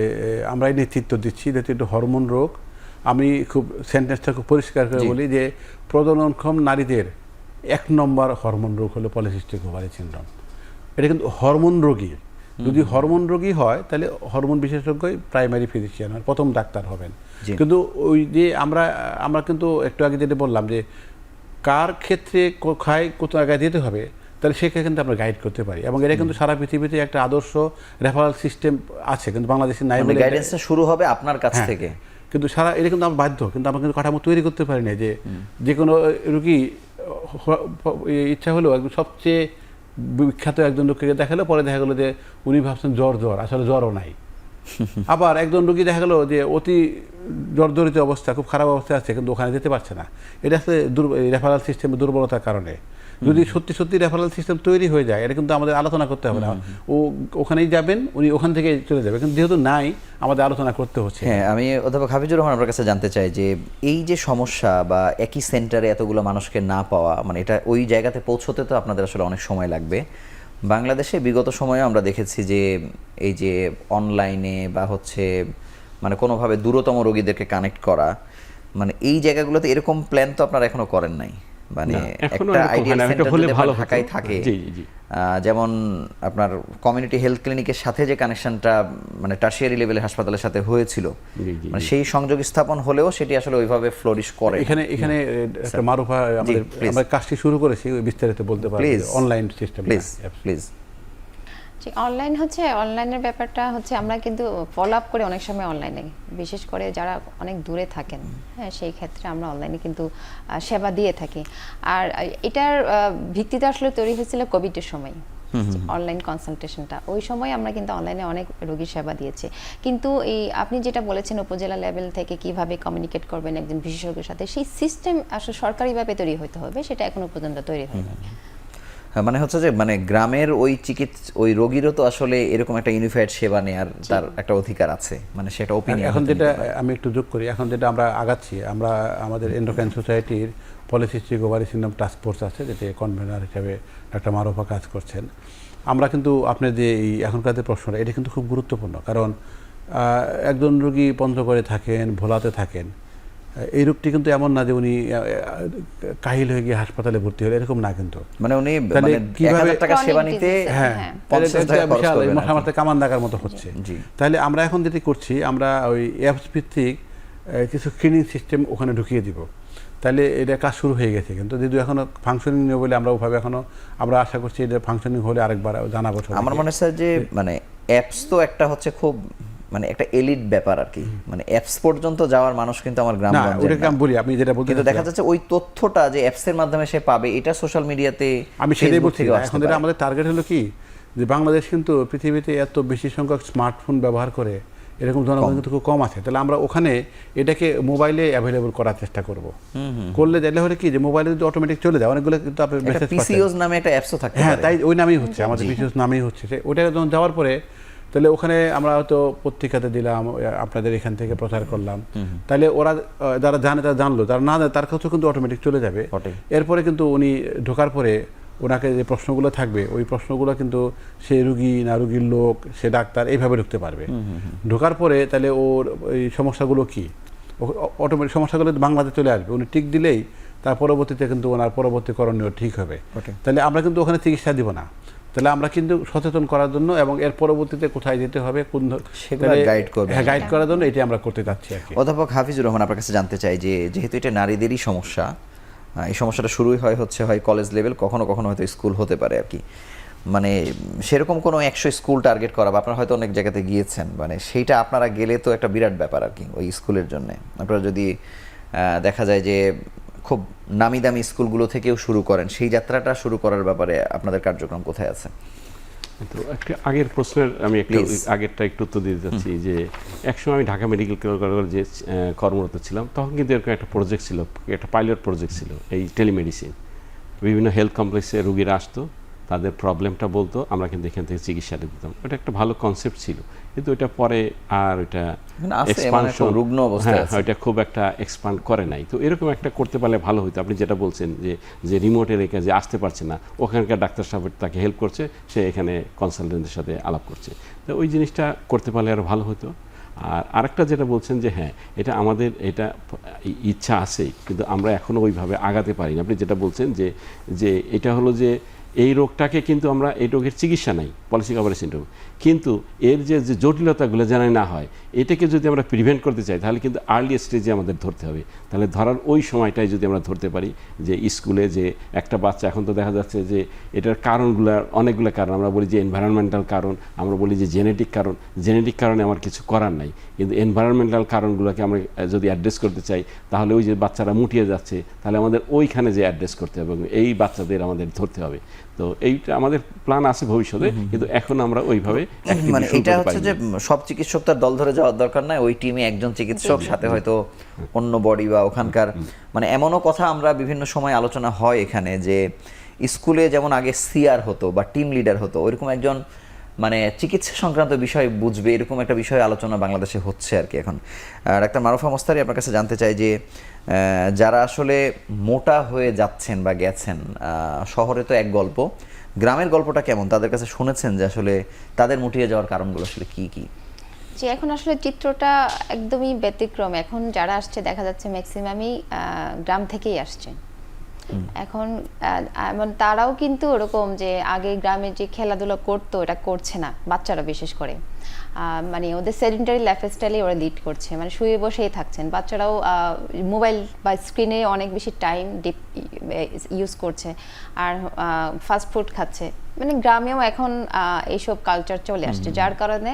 আমরাই নেতৃত্ব দিচ্ছি, যেহেতু একটু হরমোন রোগ। আমি খুব সেন্টেন্সটা খুব পরিষ্কার করে বলি যে প্রজননক্ষম নারীদের 1 নম্বর হরমোন রোগ হলো পলিসিস্টিক ওভারি সিনড্রোম। এটা কিন্তু হরমোন রোগী, যদি হরমোন রোগী হয় তাহলে হরমোন বিশেষজ্ঞই প্রাইমারি ফিজিশিয়ান হয়, প্রথম ডাক্তার হবেন। কিন্তু ওই যে আমরা কিন্তু একটু আগে যেটা বললাম যে কার ক্ষেত্রে কোথায় কত জায়গায় যেতে হবে, তাহলে সেক্ষেত্রে কিন্তু আমরা গাইড করতে পারি। এবং এটা কিন্তু সারা পৃথিবীতে একটা আদর্শ রেফারেল সিস্টেম আছে, কিন্তু বাংলাদেশে নাই। মানে গাইডেন্সটা শুরু হবে আপনার কাছ থেকে, কিন্তু সারা এটা কিন্তু আমরা বাধ্য, কিন্তু আমরা কিন্তু কাঠামো তৈরি করতে পারি না যে কোনো রুগী ইচ্ছা হলো একদম সবচেয়ে বিখ্যাত একজন রোগীকে দেখালো, পরে দেখা গেলো যে উনি ভাবছেন জ্বর, আসলে জ্বরও নাই। আবার একজন রোগী দেখা গেলো যে অতি জর্জরিত অবস্থা, খুব খারাপ অবস্থায় আছে, কিন্তু ওখানে যেতে পারছে না। এটা আসলে রেফারেল সিস্টেমের দুর্বলতার কারণে। যদি সত্যি সত্যি রেফারেল সিস্টেম তৈরি হয়ে যায়, এটা কিন্তু আমাদের আলোচনা করতে হবে না, ওখানেই যাবেন, উনি ওখান থেকে চলে যাবে, কিন্তু যেহেতু নাই আমাদের আলোচনা করতে হচ্ছে। হ্যাঁ, আমি অধ্যাপক হাফিজুর রহমান আপনার কাছে জানতে চাই যে এই যে সমস্যা বা একই সেন্টারে এতগুলো মানুষকে না পাওয়া, মানে এটা ওই জায়গাতে পৌঁছতে তো আপনাদের আসলে অনেক সময় লাগবে। বাংলাদেশে বিগত সময়ে আমরা দেখেছি যে এই যে অনলাইনে বা হচ্ছে মানে কোনোভাবে দূরতম রোগীদেরকে কানেক্ট করা, মানে এই জায়গাগুলোতে এরকম প্ল্যান তো আপনারা এখনো করেন নাই। মানে একটা আইডিয়াল সেন্টার যদি ঢাকায় থাকে, যেমন আপনার কমিউনিটি হেলথ ক্লিনিকের সাথে যে কানেকশনটা মানে টারশিয়ারি লেভেলের হাসপাতালের সাথে হয়েছিল, মানে সেই সংযোগ স্থাপন হলেও সেটি আসলে ওইভাবে ফ্লোরিশ করে। এখানে একটা মারুফা আমরা কাজটি শুরু করেছি, বিস্তারিত বলতে পারি অনলাইন সিস্টেম। প্লিজ। অনলাইন হচ্ছে, অনলাইনের ব্যাপারটা হচ্ছে আমরা কিন্তু ফলো আপ করে অনেক সময় অনলাইনে, বিশেষ করে যারা অনেক দূরে থাকেন, হ্যাঁ সেই ক্ষেত্রে আমরা অনলাইনে কিন্তু সেবা দিয়ে থাকি। আর এটার ভিত্তিতে আসলে তৈরি হয়েছিল কোভিডের সময় অনলাইন কনসালটেশনটা, ওই সময় আমরা কিন্তু অনলাইনে অনেক রোগী সেবা দিয়েছি। কিন্তু এই আপনি যেটা বলেছেন উপজেলা লেভেল থেকে কিভাবে কমিউনিকেট করবেন একজন বিশেষজ্ঞের সাথে, সেই সিস্টেম আসলে সরকারিভাবে তৈরি হতে হবে, সেটা এখনো পর্যন্ত তৈরি হয়নি। মানে হচ্ছে যে মানে গ্রামের ওই রোগীরও তো আসলে এরকম একটা ইউনিফাইড সেবা নেওয়ার তার একটা অধিকার আছে, মানে সেটা ওপিনিয়ন। এখন যেটা আমি একটু যোগ করি, এখন যেটা আমরা আগাচ্ছি, আমরা আমাদের এন্ডোক্রাইন সোসাইটির polycystic ovary syndrome task force আছে, যেটা কনভেনার হিসেবে ডাক্তার মারুফা কাজ করছেন। আমরা কিন্তু আপনার যে এই এখনকার যে প্রশ্নটা, এটা কিন্তু খুব গুরুত্বপূর্ণ, কারণ একজন রোগী পঞ্চগড়ে থাকেন, ভোলাতে থাকেন, এই রোগটি কিন্তু এমন না যে উনি কাহিল হয়ে গিয়ে হাসপাতালে ভর্তি হলে, এরকম না কিন্তু। মানে উনি তাহলে কিভাবে 1000 টাকা সেবা নিতে হ্যাঁ 50 টাকা খরচ করবেন, মাথামাতে কামান দাগার মতো হচ্ছে। তাহলে আমরা এখন যেটি করছি, আমরা ওই অ্যাপস ভিত্তিক কিছু স্ক্রিনিং সিস্টেম ওখানে ঢুকিয়ে দিব। তাহলে এটা কাজ শুরু হয়ে গেছে, কিন্তু যেহেতু এখনো ফাংশনিং নেই বলে আমরা ওভাবে এখনো, আমরা আশা করছি এটা ফাংশনিং হলে আরেকবার জানাবো। আমার মনে হয় যে মানে অ্যাপস তো একটা হচ্ছে খুব মানে একটা এলিট ব্যাপার আর কি, মানে অ্যাপস পর্যন্ত যাওয়ার মানুষ কিন্তু আমার গ্রাম না, ওটাকে আমি বলি, আপনি যেটা বলতে, কিন্তু দেখা যাচ্ছে ওই তথ্যটা যে অ্যাপস এর মাধ্যমে সে পাবে, এটা সোশ্যাল মিডিয়াতে আমি সেটাই বলছি। এখন যেটা আমাদের টার্গেট হলো কি, যে বাংলাদেশ কিন্তু পৃথিবীতে এত বেশি সংখ্যক স্মার্টফোন ব্যবহার করে, এরকম জনগণ কিন্তু খুব কম আছে। তাহলে আমরা ওখানে এটাকে মোবাইলে অ্যাভেলেবল করার চেষ্টা করব। করলে যাইলে হলে কি, যে মোবাইলে যদি অটোমেটিক চলে যায়, অনেকগুলো কিন্তু আপনি মেসেজ পিসিওস নামে একটা অ্যাপসও থাকে। হ্যাঁ, তাই ওই নামেই হচ্ছে, আমাদের পিসিওস নামেই হচ্ছে। ওটা যখন যাওয়ার পরে তাহলে ওখানে আমরা হয়তো পত্রিকাতে দিলাম, আপনাদের এখান থেকে প্রচার করলাম, তাহলে ওরা যারা জানে তারা জানলো, যারা না জানে তার কাছেও কিন্তু অটোমেটিক চলে যাবে। এরপরে কিন্তু উনি ঢোকার পরে ওনাকে যে প্রশ্নগুলো থাকবে, ওই প্রশ্নগুলো কিন্তু সে রুগী না রুগীর লোক, সে ডাক্তার, এইভাবে ঢুকতে পারবে। ঢোকার পরে তাহলে ওর এই সমস্যাগুলো কি, অটোমেটিক সমস্যাগুলো বাংলাতে চলে আসবে। উনি টিক দিলেই তার পরবর্তীতে কিন্তু ওনার পরবর্তী করণীয় ঠিক হবে। তাহলে আমরা কিন্তু ওখানে চিকিৎসা দিব না, তাহলে আমরা কিন্তু সচেতন করার জন্য এবং এর পরবর্তীতে কোথায় যেতে হবে, কোন গাইড করার জন্য এটি আমরা করতে যাচ্ছি আর কি। অধ্যাপক হাফিজুর রহমান, আপনার কাছে জানতে চাই যে যেহেতু এটা নারীদেরই সমস্যা, এই সমস্যাটা শুরুই হয় কলেজ লেভেল, কখনো কখনো হয়তো স্কুল হতে পারে আর কি, মানে সেরকম কোনো 100 স্কুল টার্গেট করা, বা আপনারা হয়তো অনেক জায়গাতে গিয়েছেন, মানে সেইটা আপনারা গেলে তো একটা বিরাট ব্যাপার আর কি ওই স্কুলের জন্য। আপনারা যদি দেখা যায় যে খুব নামি দামি স্কুলগুলো থেকেও শুরু করেন, সেই যাত্রাটা শুরু করার ব্যাপারে আপনাদের কার্যক্রম কোথায় আছে? তো একটা আগের প্রশ্নের আমি একটু আগেরটা একটু উত্তর দিতে চাচ্ছি, যে একসময় আমি ঢাকা মেডিকেল কলেজে কর্মরত ছিলাম, তখন কিন্তু এরকম একটা প্রজেক্ট ছিল, একটা পাইলট প্রজেক্ট ছিল, এই টেলিমেডিসিন। বিভিন্ন হেলথ কমপ্লেক্সে রোগীরা আসতো, তাদের প্রবলেমটা বলতো, আমরা কিন্তু এখান থেকে চিকিৎসাটা দিতাম। ওটা একটা ভালো কনসেপ্ট ছিল, কিন্তু এটা পরে আর ওইটা এক্সপানশন, রুগ্ন অবস্থায় আছে, ওইটা খুব একটা এক্সপান্ড করে নাই। তো এরকম একটা করতে পারলে ভালো হতো। আপনি যেটা বলছেন যে রিমোট এলাকায় যে আসতে পারছে না, ওখানকার ডাক্তার সাহেব তাকে হেল্প করছে, সে এখানে কনসালটেন্টের সাথে আলাপ করছে। তো ওই জিনিসটা করতে পারলে আরও ভালো হতো। আর আরেকটা যেটা বলছেন যে হ্যাঁ, এটা আমাদের এটা ইচ্ছা আছে, কিন্তু আমরা এখনও ওইভাবে আগাতে পারি না। আপনি যেটা বলছেন যে এটা হলো যে এই রোগটাকে কিন্তু আমরা, এই রোগের চিকিৎসা নাই, পলিসিস্টিক ওভারি সিনড্রোম, কিন্তু এর যে জটিলতাগুলো যেন না হয়, এটাকে যদি আমরা প্রিভেন্ট করতে চাই, তাহলে কিন্তু আর্লি স্টেজে আমাদের ধরতে হবে। তাহলে ধরার ওই সময়টাই যদি আমরা ধরতে পারি, যে স্কুলে যে একটা বাচ্চা, এখন তো দেখা যাচ্ছে যে এটার কারণগুলো অনেকগুলো কারণ, আমরা বলি যে এনভায়রনমেন্টাল কারণ, আমরা বলি যে জেনেটিক কারণে আমার কিছু করার নাই, কিন্তু এনভায়রনমেন্টাল কারণগুলোকে আমরা যদি অ্যাড্রেস করতে চাই, তাহলে ওই যে বাচ্চারা মুটিয়ে যাচ্ছে, তাহলে আমাদের ওইখানে যে অ্যাড্রেস করতে হবে, এই বাচ্চাদের আমাদের ধরতে হবে। তো এইটা আমাদের প্ল্যান আছে ভবিষ্যতে, কিন্তু এখন আমরা ওইভাবে মানে এটা হচ্ছে যে সব চিকিৎসক তার দল ধরে যাওয়ার দরকার নাই, ওই টিমে একজন চিকিৎসক, সাথে হয়তো অন্য বডি বা ওখানকার, মানে এমনও কথা আমরা বিভিন্ন সময় আলোচনা হয় এখানে, যে স্কুলে যেমন আগে সিআর হতো বা টিম লিডার হতো, ওইরকম একজন মানে চিকিৎসা সংক্রান্ত বিষয় বুঝবে, এরকম একটা বিষয় আলোচনা বাংলাদেশে হচ্ছে আর কি এখন। ডাক্তার মারুফা মোস্তারি, আপনার কাছে জানতে চাই যে যারা আসলে মোটা হয়ে যাচ্ছেন বা গেছেন, শহরে তো এক গল্প, গ্রামের গল্পটা কেমন, তাদের কাছে শুনেছেন যে আসলে তাদের মুটিয়ে যাওয়ার কারণগুলো আসলে কি কি? যে এখন আসলে চিত্রটা একদমই ব্যতিক্রম। এখন যারা আসছে দেখা যাচ্ছে ম্যাক্সিমামই গ্রাম থেকেই আসছে। এখন তারাও কিন্তু ওরকম যে আগে গ্রামে যে খেলাধুলা করতো, এটা করছে না বাচ্চারা বিশেষ করে। মানে ওদের সেডেন্টারি লাইফস্টাইলে ওরা লিড করছে, মানে শুয়ে বসেই থাকছেন। বাচ্চারাও মোবাইল বা স্ক্রিনে অনেক বেশি টাইম ইউজ করছে, আর ফাস্ট ফুড খাচ্ছে। মানে গ্রামেও এখন এইসব কালচার চলে আসছে, যার কারণে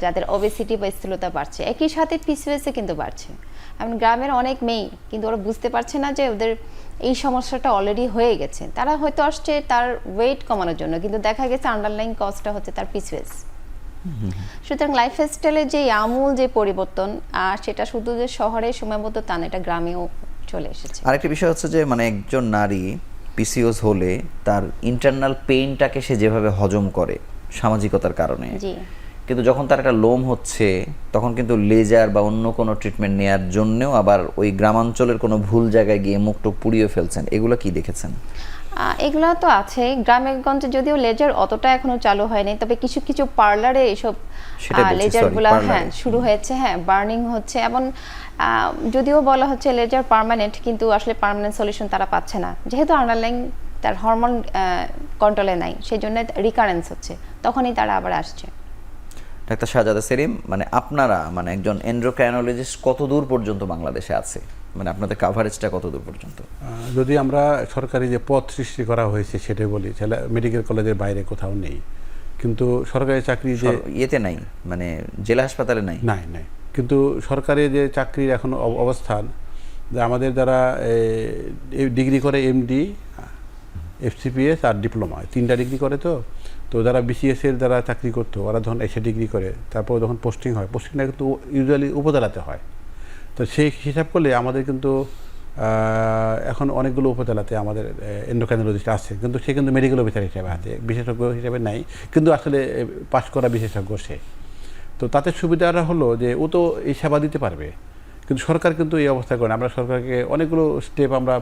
যাদের ওবেসিটি বা স্থূলতা বাড়ছে, একই সাথে পিসিওএসও কিন্তু বাড়ছে। এমন গ্রামের অনেক মেয়ে কিন্তু ওরা বুঝতে পারছে না যে ওদের এই সমস্যাটা অলরেডি হয়ে গেছে। তারা হয়তো আসছে তার ওয়েট কমানোর জন্য, কিন্তু দেখা গেছে আন্ডারলাইং কজটা হচ্ছে তার পিসিওএস। সুতরাং লাইফস্টাইলের যে আমূল যে পরিবর্তন, সেটা শুধু যে শহরে সময়মতো তা না, এটা গ্রামেও চলে এসেছে। আরেকটি বিষয় হচ্ছে যে মানে একজন নারী পিসিওস হলে তার ইন্টারনাল পেইনটাকে সে যেভাবে হজম করে সামাজিকতার কারণে, কিন্তু যখন তার একটা লোম হচ্ছে তখন কিন্তু লেজার বা অন্য কোনো ট্রিটমেন্ট নেওয়ার জন্যও আবার ওই গ্রামাঞ্চলের কোনো ভুল জায়গায় গিয়ে মুখটা পুড়িয়ে ফেলছেন। এগুলো কি দেখেছেন? এগুলো তো আছে, গ্রামেগঞ্জে যদিও লেজার অতটা এখনো চালু হয়নি, তবে কিছু কিছু পার্লারে এইসব লেজারগুলো শুরু হয়েছে। বার্নিং হচ্ছে, এবং যদিও বলা হচ্ছে লেজার পার্মানেন্ট, কিন্তু আসলে পার্মানেন্ট সলিউশন তারা পাচ্ছে না, যেহেতু আন্ডারলাইং তার হরমোন কন্ট্রোলে নাই, সেই জন্য রিকারেন্স হচ্ছে, তখনই তারা আবার আসছে। ডাক্তার শাহজাদা সেলিম, মানে আপনারা মানে একজন এন্ডোক্রাইনোলজিস্ট কত দূর পর্যন্ত বাংলাদেশে আছে, মানে আপনাদের কাভারেজটা কত দূর পর্যন্ত? যদি আমরা সরকারি যে পদ সৃষ্টি করা হয়েছে সেটাই বলি, তাহলে মেডিকেল কলেজের বাইরে কোথাও নেই। কিন্তু সরকারি চাকরি যে ইয়েতে নাই, মানে জেলা হাসপাতালে নাই, নাই। কিন্তু সরকারি যে চাকরির এখন অবস্থান, যে আমাদের যারা ডিগ্রি করে এমডি, এফসিপিএস আর ডিপ্লোমা, 3টা ডিগ্রি করে, তো যারা বিসিএস এর যারা চাকরি করতো ওরা যখন এসে ডিগ্রি করে তারপর যখন পোস্টিং হয়, পোস্টিংটা কিন্তু ইউজুয়ালি উপজেলাতে হয়। তো সেই হিসাব করলে আমাদের কিন্তু এখন অনেকগুলো উপজেলাতে আমাদের এন্ডোক্রাইনোলজিস্ট আছে, কিন্তু সে কিন্তু মেডিকেল অফিসার হিসেবে আছে, বিশেষজ্ঞ হিসেবে নাই, কিন্তু আসলে পাশ করা বিশেষজ্ঞ সে। তো তাতে সুবিধাটা হলো যে ও তো এই সেবা দিতে পারবে, কিন্তু সরকার কিন্তু এই অবস্থা করে। আমরা সরকারকে অনেকগুলো স্টেপ আমরা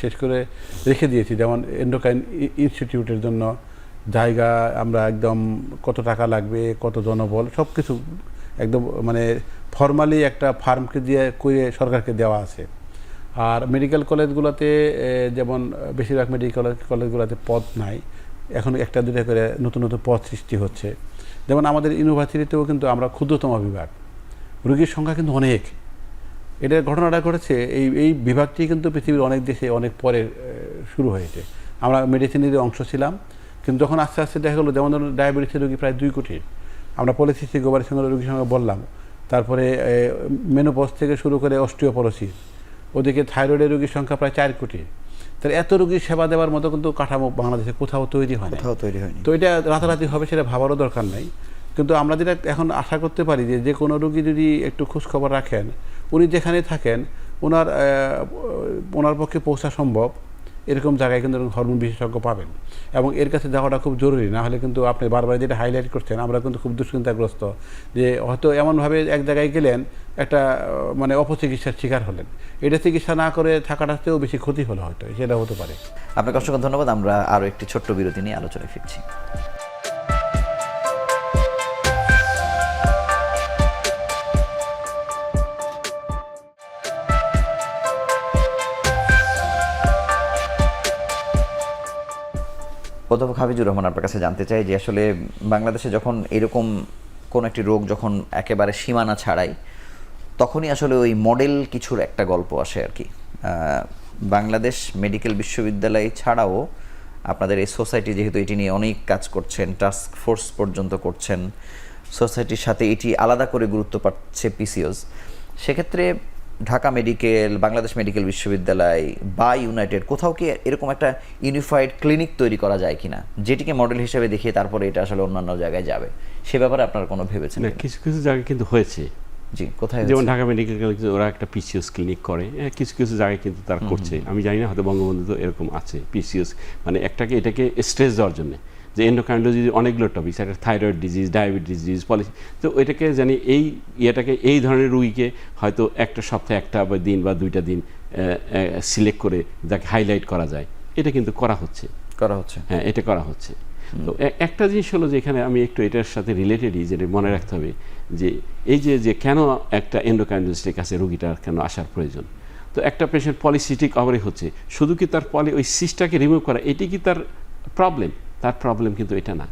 শেষ করে রেখে দিয়েছি, যেমন এন্ডোক্রাইন ইনস্টিটিউটের জন্য জায়গা আমরা একদম কত টাকা লাগবে, কত জনবল, সব কিছু একদম মানে ফর্মালি একটা ফার্মকে দিয়ে করে সরকারকে দেওয়া আছে। আর মেডিকেল কলেজগুলোতে যেমন বেশিরভাগ মেডিকেল কলেজগুলোতে পদ নাই, এখন 1-2টা করে নতুন নতুন পদ সৃষ্টি হচ্ছে। যেমন আমাদের ইউনিভার্সিটিতেও কিন্তু আমরা ক্ষুদ্রতম বিভাগ, রোগীর সংখ্যা কিন্তু অনেক। এটার ঘটনাটা ঘটেছে, এই বিভাগটি কিন্তু পৃথিবীর অনেক দেশে অনেক পরে শুরু হয়েছে। আমরা মেডিসিনের অংশ ছিলাম, কিন্তু যখন আস্তে আস্তে দেখা গেলো, যেমন ধরুন ডায়াবেটিসের রোগী প্রায় 2 কোটি, আমরা পলিসিস্টিক ওভারি সঙ্গে রোগীর সঙ্গে বললাম, তারপরে মেনোপজ থেকে শুরু করে অস্টিওপরোসিস, ওদিকে থাইরয়েডের রোগীর সংখ্যা প্রায় 4 কোটি। তাহলে এত রোগীর সেবা দেওয়ার মতো কিন্তু কাঠামো বাংলাদেশে কোথাও তৈরি হয়নি। তো এটা রাতারাতি হবে সেটা ভাবারও দরকার নাই। কিন্তু আমরা যেটা এখন আশা করতে পারি যে কোনো রোগী যদি একটু খোঁজখবর রাখেন, উনি যেখানে থাকেন ওনার পক্ষে পৌঁছা সম্ভব এরকম জায়গায় কিন্তু হরমোন বিশেষজ্ঞ পাবেন, এবং এর কাছে যাওয়াটা খুব জরুরি। না হলে কিন্তু আপনি বারবার যেটা হাইলাইট করছেন, আমরা কিন্তু খুব দুশ্চিন্তাগ্রস্ত যে হয়তো এমনভাবে এক জায়গায় গেলেন, একটা মানে অপচিকিৎসার শিকার হলেন, এটা চিকিৎসা না করে থাকাটাতেও বেশি ক্ষতি হলো, হয়তো সেটা হতে পারে। আপনাকে অসংখ্য ধন্যবাদ। আমরা আরও একটি ছোট্ট বিরতি নিয়ে আলোচনায় ফিরছি। অধ্যাপক হাফিজুর রহমান, আপনার কাছে জানতে চাই যে আসলে বাংলাদেশে যখন এরকম কোন একটি রোগ যখন একেবারে সীমানা ছাড়াই, তখনই আসলে ওই মডেল কিছুর একটা গল্প আসে আর কি। বাংলাদেশ মেডিকেল বিশ্ববিদ্যালয় ছাড়াও আপনাদের এই সোসাইটি যেহেতু এটি নিয়ে অনেক কাজ করছেন, টাস্ক ফোর্স পর্যন্ত করছেন, সোসাইটির সাথে এটি আলাদা করে গুরুত্ব পাচ্ছে পিসিওস, সেক্ষেত্রে ঢাকা মেডিকেল, বাংলাদেশ মেডিকেল বিশ্ববিদ্যালয় বা ইউনাইটেড কোথাও কি এরকম একটা ইউনিফাইড ক্লিনিক তৈরি করা যায় কিনা, যেটিকে মডেল হিসেবে দেখিয়ে তারপরে এটা আসলে অন্যান্য জায়গায় যাবে, সে ব্যাপারে আপনার কোনো ভেবেছেন? কিছু কিছু জায়গায় কিন্তু হয়েছে। জি, কোথায়? যেমন ঢাকা মেডিকেল কলেজ ওরা একটা পিসিওস ক্লিনিক করে, কিছু কিছু জায়গায় কিন্তু তারা করছে। আমি জানি না, হয়তো বঙ্গবন্ধু তো এরকম আছে পিসিওস, মানে এটাকে স্ট্রেস দেওয়ার জন্য যে এন্ডোক্রাইনোলজি অনেকগুলো টপিক, একটা থাইরয়েড ডিজিজ, ডায়াবেটিস ডিজিজ, তো এটাকে জানি এই ধরনের রুগীকে হয়তো একটা সপ্তাহে একটা বা দিন বা 2টা দিন সিলেক্ট করে যাকে হাইলাইট করা যায়, এটা কিন্তু করা হচ্ছে। হ্যাঁ, এটা করা হচ্ছে। তো একটা জিনিস হলো যে এখানে আমি একটু এটার সাথে রিলেটেডই যেটা মনে রাখতে হবে, যে এই যে কেন একটা এন্ডোক্রাইনোলজিস্টের কাছে রুগীটার কেন আসার প্রয়োজন। তো একটা পেশেন্ট পলিসিস্টিক ওভারি হচ্ছে, শুধু কি তার ওই সিস্টটাকে রিমুভ করা এটি কি তার প্রবলেম? তার প্রবলেম কিন্তু এটা না।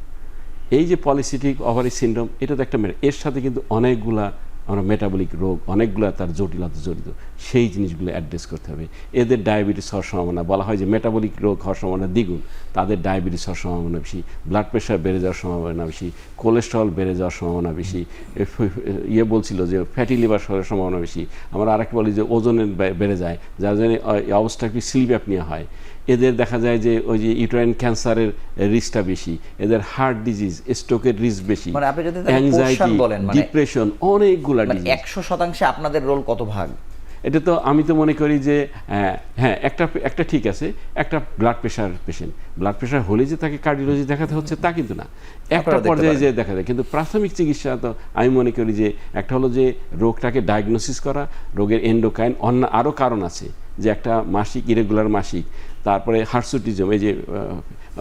এই যে পলিসিস্টিক ওভারি সিনড্রোম, এটা তো একটা এর সাথে কিন্তু অনেকগুলা আমরা মেটাবলিক রোগ, অনেকগুলো তার জটিলতা জড়িত, সেই জিনিসগুলো অ্যাড্রেস করতে হবে। এদের ডায়াবেটিস হওয়ার সম্ভাবনা, বলা হয় যে মেটাবলিক রোগ হওয়ার সম্ভাবনা দ্বিগুণ, তাদের ডায়াবেটিস হওয়ার সম্ভাবনা বেশি, ব্লাড প্রেশার বেড়ে যাওয়ার সম্ভাবনা বেশি, কোলেস্ট্রল বেড়ে যাওয়ার সম্ভাবনা বেশি, বলছিল যে ফ্যাটি লিভার হওয়ার সম্ভাবনা বেশি। আমরা আরেকটা বলি যে ওজনের বেড়ে যায়, যার জন্য এই অবস্থা কি স্লিপ অ্যাপনিয়া হয়। এদের দেখা যায় যে ওই যে ইউটেরাইন ক্যান্সারের রিস্কটা বেশি, এদের হার্ট ডিজিজ, স্ট্রোকের রিস্ক বেশি, মানে আপনি যদি অ্যাংজাইটি, ডিপ্রেশন, অনেকগুলা ডিজিজ। 100% আপনাদের রোল কত ভাগ? এটা তো আমি তো মনে করি যে হ্যাঁ, একটা ঠিক আছে, একটা blood pressure patient, blood pressure হলে যে তাকে কার্ডিওলজি দেখাতে হচ্ছে তা কিন্তু না, একটা পর্যায়ে যে দেখা যায়। কিন্তু প্রাথমিক চিকিৎসা তো আমি মনে করি যে একটা হলো যে রোগটাকে ডায়াগনোসিস করা, রোগের এন্ডোক্রাইন, অন্য আরও কারণ আছে, যে একটা মাসিক ইরেগুলার মাসিক, তারপরে হার্সুটিজম, এই যে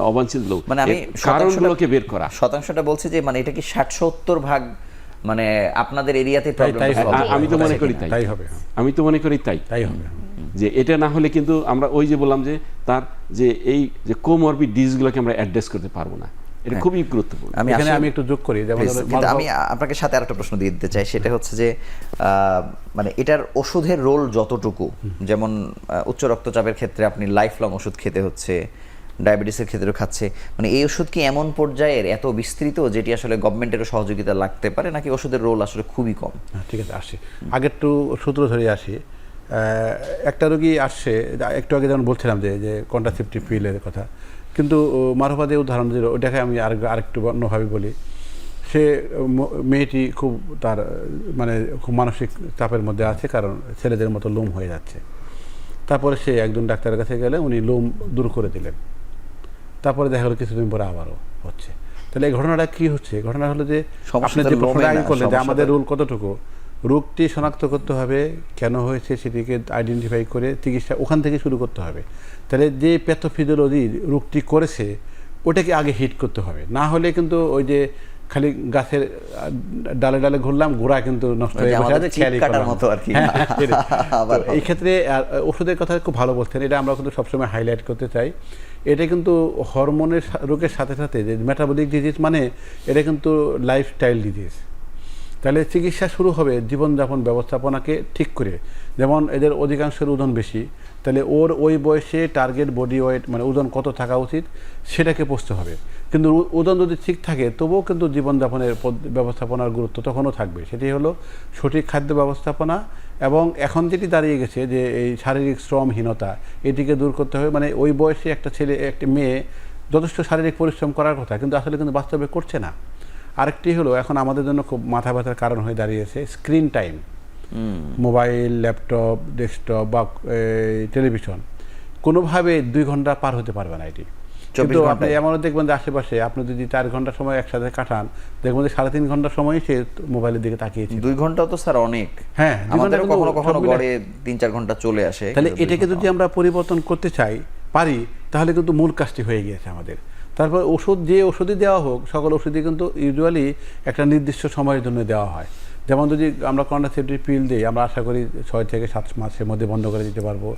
অবাঞ্ছিত লোক, মানে আমি কারণগুলোকে বের করা। শতাংশটা বলছি যে মানে এটা কি 60-70 ভাগ মানে আপনাদের এরিয়াতে প্রবলেম? আমি তো মনে করি তাই হবে, আমি তো মনে করি তাই হবে, যে এটা না হলে কিন্তু আমরা ওই যে বললাম যে তার যে এই যে কোমরবিড ডিজিজগুলোকে আমরা অ্যাড্রেস করতে পারবো না। এটা খুবই গুরুত্বপূর্ণ। আমি একটু যোগ করি, কিন্তু আমি আপনাকে সাথে আরেকটা প্রশ্ন দিয়ে দিতে চাই, সেটা হচ্ছে যে মানে এটার ওষুধের রোল যতটুকু, যেমন উচ্চ রক্তচাপের ক্ষেত্রে আপনি লাইফ লং ওষুধ খেতে হচ্ছে, ডায়াবেটিসের ক্ষেত্রেও খাচ্ছে, মানে এই ওষুধ কি এমন পর্যায়ের এত বিস্তৃত যেটি আসলে গভর্নমেন্টেরও সহযোগিতা লাগতে পারে, নাকি ওষুধের রোল আসলে খুবই কম? ঠিক আছে, আসি আগে একটু সূত্র ধরে আসি। একটা রোগী আসছে, একটু আগে যেমন বলছিলাম যে কন্ট্রাসেপটিভ পিলের কথা, কিন্তু মারুফা দিয়ে উদাহরণ দিল, ওইটাকে আমি আরেকটু অন্যভাবে বলি। সে মেয়েটি খুব তার মানে খুব মানসিক চাপের মধ্যে আছে, কারণ ছেলেদের মতো লোম হয়ে যাচ্ছে। তারপরে সে একজন ডাক্তারের কাছে গেলে উনি লোম দূর করে দিলেন, তারপরে দেখা গেলো কিছুদিন পরে আবারও হচ্ছে। তাহলে এই ঘটনাটা কি হচ্ছে? ঘটনা হলো যে আপনি যে প্রশ্নটা আগে করলেন যে আমাদের রোল কতটুকু, রোগটি শনাক্ত করতে হবে, কেন হয়েছে সেটিকে আইডেন্টিফাই করে চিকিৎসা ওখান থেকে শুরু করতে হবে। তাহলে যে প্যাথোফিজিওলজি রোগটি করেছে ওটাকে আগে হিট করতে হবে, না হলে কিন্তু ওই যে খালি গাছের ডালে ডালে ঘুরলাম, গোড়া কিন্তু নষ্ট হয়ে গেছে, খেয়ালই করলাম মতো আর কি। এই ক্ষেত্রে ওষুধের কথা খুব ভালো বলছেন, এটা আমরা কিন্তু সবসময় হাইলাইট করতে চাই। এটা কিন্তু হরমোনের রোগের সাথে সাথে যে মেটাবলিক ডিজিজ, মানে এটা কিন্তু লাইফস্টাইল ডিজিজ। তাহলে চিকিৎসা শুরু হবে জীবনযাপন ব্যবস্থাপনাকে ঠিক করে। যেমন এদের অধিকাংশের ওজন বেশি, তাহলে ওর ওই বয়সে টার্গেট বডি ওয়েট মানে ওজন কত থাকা উচিত সেটাকে বুঝতে হবে। কিন্তু ওজন যদি ঠিক থাকে তবুও কিন্তু জীবনযাপনের ব্যবস্থাপনার গুরুত্ব তখনও থাকবে। সেটি হলো সঠিক খাদ্য ব্যবস্থাপনা, এবং এখন যেটি দাঁড়িয়ে গেছে যে এই শারীরিক শ্রমহীনতা, এটিকে দূর করতে হবে। মানে ওই বয়সে একটা ছেলে একটা মেয়ে যথেষ্ট শারীরিক পরিশ্রম করার কথা, কিন্তু আসলে কিন্তু বাস্তবে করছে না। আরেকটি হলো এখন আমাদের জন্য খুব মাথা ব্যথার কারণ হয়ে দাঁড়িয়েছে screen time. Mobile, laptop, desktop বা টেলিভিশন, কোনোভাবে 2 ঘন্টা পার হতে পারবে না এটি। কিন্তু আপনি এমনও দেখবেন যে আশেপাশে আপনি যদি 4 ঘন্টা সময় একসাথে কাটান, দেখবেন যে 3.5 ঘন্টা সময় সে মোবাইলের দিকে তাকিয়েছে। 2 ঘন্টাও তো স্যার অনেক। হ্যাঁ, আমাদের কখনো কখনো গড়ে 3-4 ঘন্টা চলে আসে। তাহলে এটাকে যদি আমরা পরিবর্তন করতে চাই পারি, তাহলে কিন্তু মূল কাজটি হয়ে গিয়েছে আমাদের। তারপর যে ওষুধই দেওয়া হোক, সকল ওষুধই কিন্তু ইউজুয়ালি একটা নির্দিষ্ট সময়ের জন্য দেওয়া হয়। যেমন যদি আমরা কন্ট্রাসেপটিভ পিল দিই, আমরা আশা করি 6 থেকে 7 মাসের মধ্যে বন্ধ করে দিতে পারবো।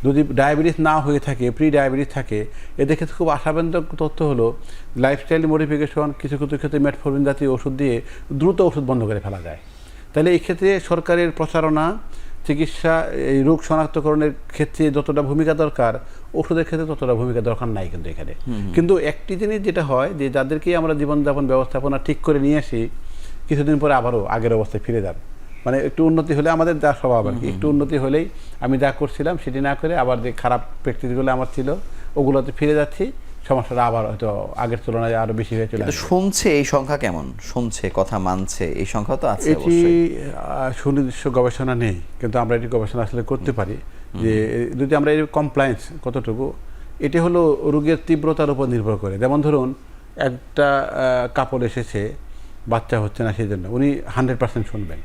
যদি ডায়াবেটিস না হয়ে থাকে, প্রি ডায়াবেটিস থাকে, এদের ক্ষেত্রে খুব আশাব্যঞ্জক তথ্য হলো লাইফস্টাইল মডিফিকেশন, কিছু কিছু ক্ষেত্রে মেটফরমিন জাতীয় ওষুধ দিয়ে দ্রুত ওষুধ বন্ধ করে ফেলা যায়। তাহলে এই ক্ষেত্রে সরকারের প্রচারণা, চিকিৎসা, এই রোগ শনাক্তকরণের ক্ষেত্রে যতটা ভূমিকা দরকার, ওষুধের ক্ষেত্রে ততটা ভূমিকা দরকার নাই কিন্তু এখানে। কিন্তু একটি জিনিস যেটা হয় যে যাদেরকে আমরা জীবনযাপন ব্যবস্থাপনা ঠিক করে নিয়ে আসি, কিছুদিন পরে আবারও আগের অবস্থায় ফিরে যান। মানে একটু উন্নতি হলে, আমাদের যা স্বভাব আর কি, একটু উন্নতি হলেই আমি যা করছিলাম সেটি না করে আবার যে খারাপ প্র্যাকটিসগুলো আমার ছিল ওগুলোতে ফিরে যাচ্ছি, সমস্যাটা আবার হয়তো আগের তুলনায় আরো বেশি হয়ে চলে আসবে। শুনছে এই সংখ্যা কেমন? শুনছে, কথা মানছে, এই সংখ্যা তো আছে। এটি সুনির্দিষ্ট গবেষণা নেই, কিন্তু আমরা এটি গবেষণা আসলে করতে পারি যে যদি আমরা এর কমপ্লায়েন্স কতটুকু, এটি হলো রোগের তীব্রতার উপর নির্ভর করে। যেমন ধরুন একটা কাপড় এসেছে, বাচ্চা হচ্ছে না, সেই জন্য উনি 100% শুনবেন।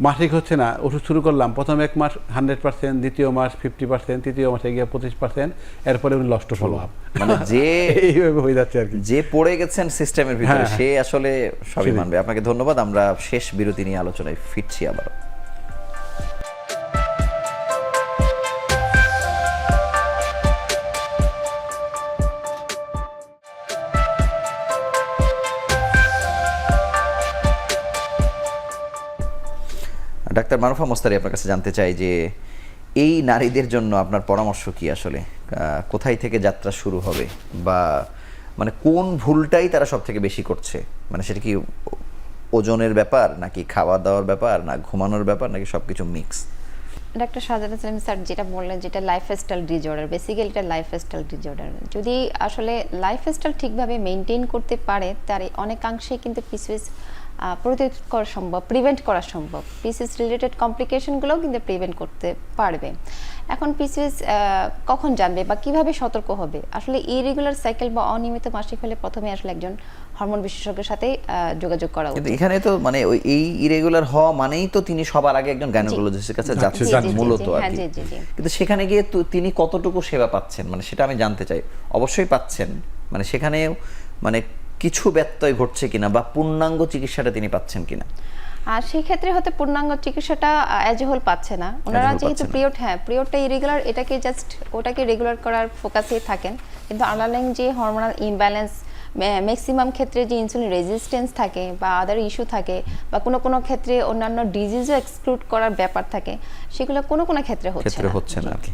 মাসিক হচ্ছে না, ওষুধ শুরু করলাম, প্রথম 1 মাস 100%, দ্বিতীয় মাস 50%, তৃতীয় মাসে গিয়ে 25%, এরপরে উনি লস্ট ফলো আপ, মানে যে এইভাবে হয়ে যাচ্ছে আর কি। যে পড়ে গেছেন সিস্টেমের ভিতরে সে আসলে সবই মানবে। আপনাকে ধন্যবাদ। আমরা শেষ বিরতি নিয়ে আলোচনায় ফিরছি আবার। ডাক্তার মারুফা মোস্তারি, আপনার কাছে জানতে চাই যে এই নারীদের জন্য আপনার পরামর্শ কি আসলে? কোথায় থেকে যাত্রা শুরু হবে, বা মানে কোন ভুলটাই তারা সব থেকে বেশি করছে? মানে সেটা কি ওজনের ব্যাপার, নাকি খাওয়া দাওয়ার ব্যাপার, না ঘুমানোর ব্যাপার, নাকি সবকিছু mix? Doctor Shahjahan Salim sir যেটা বললেন, যেটা লাইফস্টাইল ডিসঅর্ডার, বেসিক্যালি এটা লাইফস্টাইল ডিসঅর্ডার। যদি আসলে লাইফস্টাইল ঠিকভাবে মেনটেন করতে পারে, তার অনেকাংশে কিন্তু পিসিওএস প্রতিরোধ করা সম্ভব, প্রিভেন্ট করা সম্ভব। পিসিওএস রিলেটেড কমপ্লিকেশনগুলোও কিন্তু প্রিভেন্ট করতে পারবে। এখন পিসিওএস কখন জানবে বা কিভাবে সতর্ক হবে? আসলে ইরেগুলার সাইকেল বা অনিয়মিত মাসিক হলে প্রথমে আসলে একজন হরমোন বিশেষজ্ঞের সাথে যোগাযোগ করা কিন্তু উচিত। এখানে তো মানে ওই এই ইরেগুলার হওয়া মানেই তো তিনি সবার আগে একজন গাইনোকোলজিস্টের কাছে যাচ্ছেন মূলত আর হ্যাঁ, কি। জি, জি, জি। কিন্তু সেখানে গিয়ে তো তিনি কতটুকু সেবা পাচ্ছেন, মানে সেটা আমি জানতে চাই। অবশ্যই পাচ্ছেন, মানে সেখানেও মানে কিছু ব্যত্যয় ঘটছে কিনা, বা পূর্ণাঙ্গ চিকিৎসাটা তিনি পাচ্ছেন কিনা? আর সেই ক্ষেত্রে হয়তো পূর্ণাঙ্গ চিকিৎসাটা অ্যাজ এ হোল পাচ্ছে না ওনারা, যেহেতু পিরিয়ডটা ইরেগুলার, এটাকে জাস্ট ওটাকে রেগুলার করার ফোকাসে থাকেন। কিন্তু আন্ডারলাইং যে হরমোনাল ইমব্যালেন্স, ম্যাক্সিমাম ক্ষেত্রে যে ইনসুলিন রেজিস্ট্যান্স থাকে বা আদার ইস্যু থাকে, বা কোনো ক্ষেত্রে অন্যান্য ডিজিজও এক্সক্লুড করার ব্যাপার থাকে, সেগুলো কোনো ক্ষেত্রে হচ্ছে না আর কি।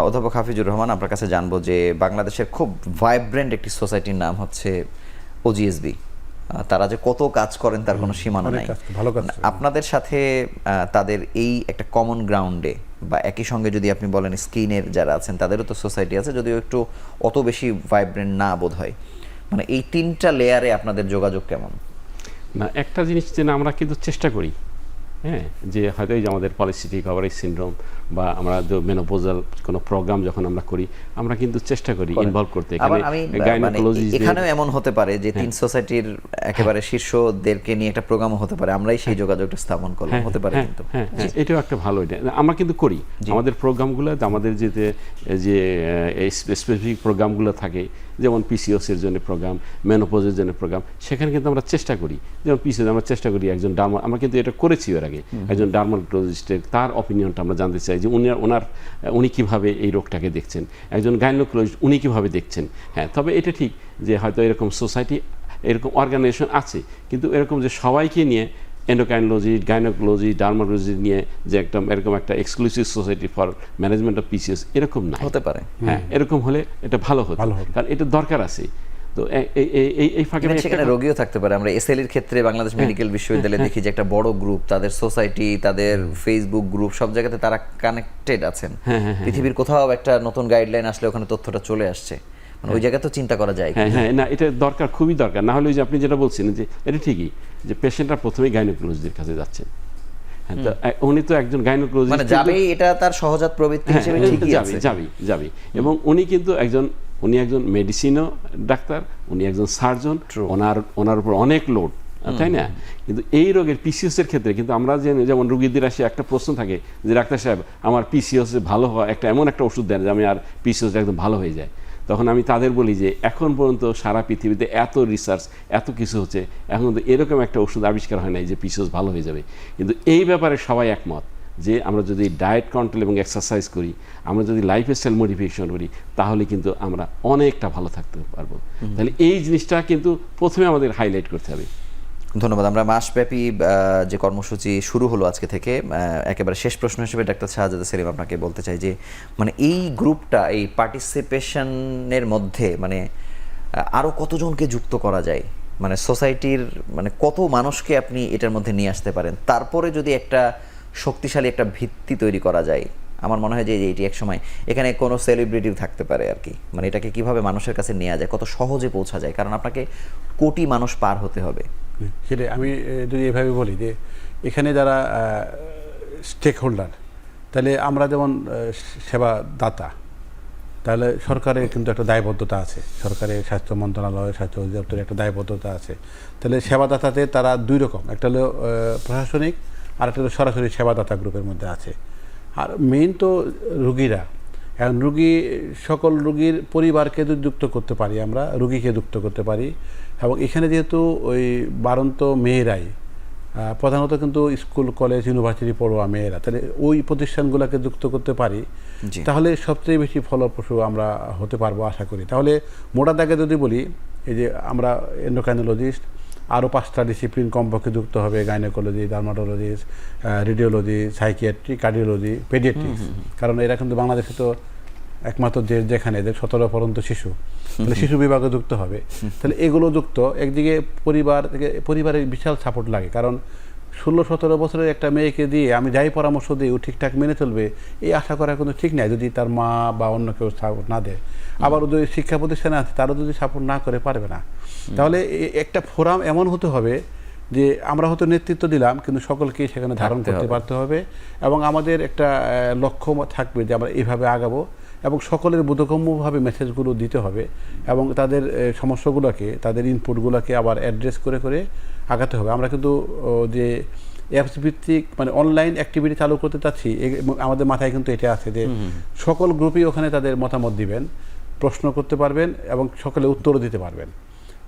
অধ্যাপক হাফিজুর রহমান, আপনার কাছে জানবো যে বাংলাদেশের খুব ভাইব্রেন্ট একটি সোসাইটির নাম হচ্ছে ওজিএসবি। তারা যে কত কাজ করেন তার কোনো সীমানা নাই। আপনাদের সাথে তাদের এই একটা কমন গ্রাউন্ডে বা একই সঙ্গে যদি আপনি বলেন স্কিনের যারা আছেন তাদেরও তো সোসাইটি আছে, যদিও একটু অত বেশি ভাইব্রেন্ট না বোধ হয়, মানে এই তিনটা লেয়ারে আপনাদের যোগাযোগ কেমন? না, একটা জিনিস যে না, আমরা কিন্তু চেষ্টা করি, হ্যাঁ, যে হয়তো এই যে আমাদের পলিসিস্টিক ওভারি সিনড্রোম বা আমরা যে মেনোপজাল কোনো প্রোগ্রাম যখন আমরা করি, আমরা কিন্তু চেষ্টা করি ইনভলভ করতে। এখানেও এমন হতে পারে যে তিন সোসাইটির একেবারে শীর্ষদেরকে নিয়ে একটা প্রোগ্রামও হতে পারে, আমরাই সেই যোগাযোগটা স্থাপন করলাম, হতে পারে। কিন্তু হ্যাঁ, এটাও একটা ভালো এটা আমরা কিন্তু করি আমাদের প্রোগ্রামগুলো। আমাদের যে স্পেসিফিক প্রোগ্রামগুলো থাকে, যেমন পিসিওসের জন্য প্রোগ্রাম, মেনোপজের জন্য প্রোগ্রাম, সেখানে কিন্তু আমরা চেষ্টা করি, যেমন পিসিওস আমরা চেষ্টা করি একজন আমরা কিন্তু এটা করেছি এর আগে, একজন ডার্মাটোলজিস্টের তার অপিনিয়নটা আমরা জানতে চাই যে উনি কীভাবে এই রোগটাকে দেখছেন, একজন গাইনোকোলজিস্ট উনি কীভাবে দেখছেন। হ্যাঁ, তবে এটা ঠিক যে হয়তো এরকম সোসাইটি, এরকম অর্গানাইজেশন আছে, কিন্তু এরকম যে সবাইকে নিয়ে এন্ডোক্রাইনোলজি, গাইনোকোলজি, ডার্মাটোলজি নিয়ে যে একটা এরকম একটা exclusive society for management of PCOS এরকম না, হতে পারে। হ্যাঁ, এরকম হলে এটা ভালো হতো, কারণ এটা দরকার আছে। তো এই ফাঁকে সেখানে রোগীও থাকতে পারে। আমরা এসএলএর ক্ষেত্রে বাংলাদেশ মেডিকেল বিশ্ববিদ্যালয়ে দেখি যে একটা বড় গ্রুপ, তাদের সোসাইটি, তাদের ফেসবুক গ্রুপ, সব জায়গাতে তারা কানেক্টেড আছেন। পৃথিবীর কোথাও একটা নতুন গাইডলাইন আসলে ওখানে তথ্যটা চলে আসছে, মানে ওই জায়গায় তো চিন্তা করা যায়। হ্যাঁ, না, এটা দরকার, খুবই দরকার। না হলে যে আপনি যেটা বলছেন যে এটা ঠিকই যে পেশেন্টরা প্রথমেই গাইনোকোলজিস্টের কাছে যাচ্ছেন। হ্যাঁ, তো উনি তো একজন গাইনোকোলজিস্ট, মানে যাবেই, এটা তার সহজাত প্রবৃত্তি হিসেবে ঠিকই আছে, যাবে। এবং উনি কিন্তু উনি একজন মেডিসিনও ডাক্তার, উনি একজন সার্জন, ওনার উপর অনেক লোড, তাই না? কিন্তু এই রোগের পিসিওসের ক্ষেত্রে কিন্তু আমরা যেমন রোগীদের আসে একটা প্রশ্ন থাকে যে ডাক্তার সাহেব আমার পিসিওস ভালো হয়, এমন একটা ওষুধ দেন যে আমি আর পিসিওস একদম ভালো হয়ে যায়। তখন আমি তাদের বলি যে এখন পর্যন্ত সারা পৃথিবীতে এত রিসার্চ, এত কিছু হচ্ছে, এখন তো এরকম একটা ওষুধ আবিষ্কার হয় নাই যে পিসিওস ভালো হয়ে যাবে। কিন্তু এই ব্যাপারে সবাই একমত যে আমরা যদি ডায়েট কন্ট্রোল এবং এক্সারসাইজ করি, আমরা যদি লাইফস্টাইল মডিফিকেশন করি, তাহলে কিন্তু আমরা অনেকটা ভালো থাকতে পারবো। তাহলে এই জিনিসটা কিন্তু প্রথমে আমাদের হাইলাইট করতে হবে। ধন্যবাদ। আমরা মাসব্যাপী যে কর্মসূচি শুরু হলো আজকে থেকে, একেবারে শেষ প্রশ্ন হিসেবে ডাক্তার শাহজাদা সেলিম আপনাকে বলতে চাই যে মানে এই গ্রুপটা, এই পার্টিসিপেশনের মধ্যে মানে আরও কতজনকে যুক্ত করা যায়, মানে সোসাইটির মানে কত মানুষকে আপনি এটার মধ্যে নিয়ে আসতে পারেন, তারপরে যদি একটা শক্তিশালী একটা ভিত্তি তৈরি করা যায়। আমার মনে হয় যে এটি এক সময় এখানে কোনো সেলিব্রিটিও থাকতে পারে আর কি, মানে এটাকে কিভাবে মানুষের কাছে নেওয়া যায়, কত সহজে পৌঁছা যায়, কারণ আপনাকে কোটি মানুষ পার হতে হবে। সেটাই আমি যদি এভাবে বলি যে এখানে যারা স্টেক হোল্ডার, তাহলে আমরা যেমন সেবাদাতা, তাহলে সরকারের কিন্তু একটা দায়বদ্ধতা আছে, সরকারের স্বাস্থ্য মন্ত্রণালয়, স্বাস্থ্য অধিদপ্তরের একটা দায়বদ্ধতা আছে। তাহলে সেবাদাতাতে তারা দুই রকম, একটা হলো প্রশাসনিক, আর একটা হলো সরাসরি সেবাদাতা গ্রুপের মধ্যে আছে। আর মেইন তো রুগীরা, এখন সকল রুগীর পরিবারকে যুক্ত করতে পারি, আমরা রুগীকে যুক্ত করতে পারি। এবং এখানে যেহেতু ওই বারন্ত মেয়েরাই প্রধানত কিন্তু স্কুল, কলেজ, ইউনিভার্সিটি পড়ুয়া মেয়েরা, তাহলে ওই প্রতিষ্ঠানগুলোকে যুক্ত করতে পারি, তাহলে সবচেয়ে বেশি ফলপ্রসূ আমরা হতে পারবো আশা করি। তাহলে মোটা দাগে যদি বলি, এই যে আমরা এন্ডোক্রাইনোলজিস্ট, আরও 5টা ডিসিপ্লিন কমপক্ষে যুক্ত হবে, gynaecology, dermatology, radiology, psychiatry, cardiology, paediatrics. কারণ এরা কিন্তু বাংলাদেশে তো একমাত্র দেশ যেখানে এদের 17 পর্যন্ত শিশু, তাহলে শিশু বিভাগে যুক্ত হবে। তাহলে এগুলো যুক্ত, একদিকে পরিবারের বিশাল সাপোর্ট লাগে, কারণ 16-17 বছরের একটা মেয়েকে দিয়ে আমি যাই পরামর্শ দিই ও ঠিকঠাক মেনে চলবে এই আশা করা কিন্তু ঠিক নাই যদি তার মা বা অন্য কেউ সাপোর্ট না দেয়। আবার যদি শিক্ষা প্রতিষ্ঠানে আছে তারও যদি সাপোর্ট না করে পারবে না। তাহলে একটা ফোরাম এমন হতে হবে যে আমরা হয়তো নেতৃত্ব দিলাম কিন্তু সকলকেই সেখানে ধারণ করতে পারতে হবে, এবং আমাদের একটা লক্ষ্য থাকবে যে আমরা এইভাবে আগাবো, এবং সকলের বোধগম্যভাবে মেসেজগুলো দিতে হবে, এবং তাদের সমস্যাগুলোকে, তাদের ইনপুটগুলোকে আবার অ্যাড্রেস করে করে আগাতে হবে। আমরা কিন্তু যে অ্যাপস ভিত্তিক মানে অনলাইন অ্যাক্টিভিটি চালু করতে চাচ্ছি, আমাদের মাথায় কিন্তু এটা আছে যে সকল গ্রুপই ওখানে তাদের মতামত দিবেন, প্রশ্ন করতে পারবেন এবং সকলে উত্তরও দিতে পারবেন।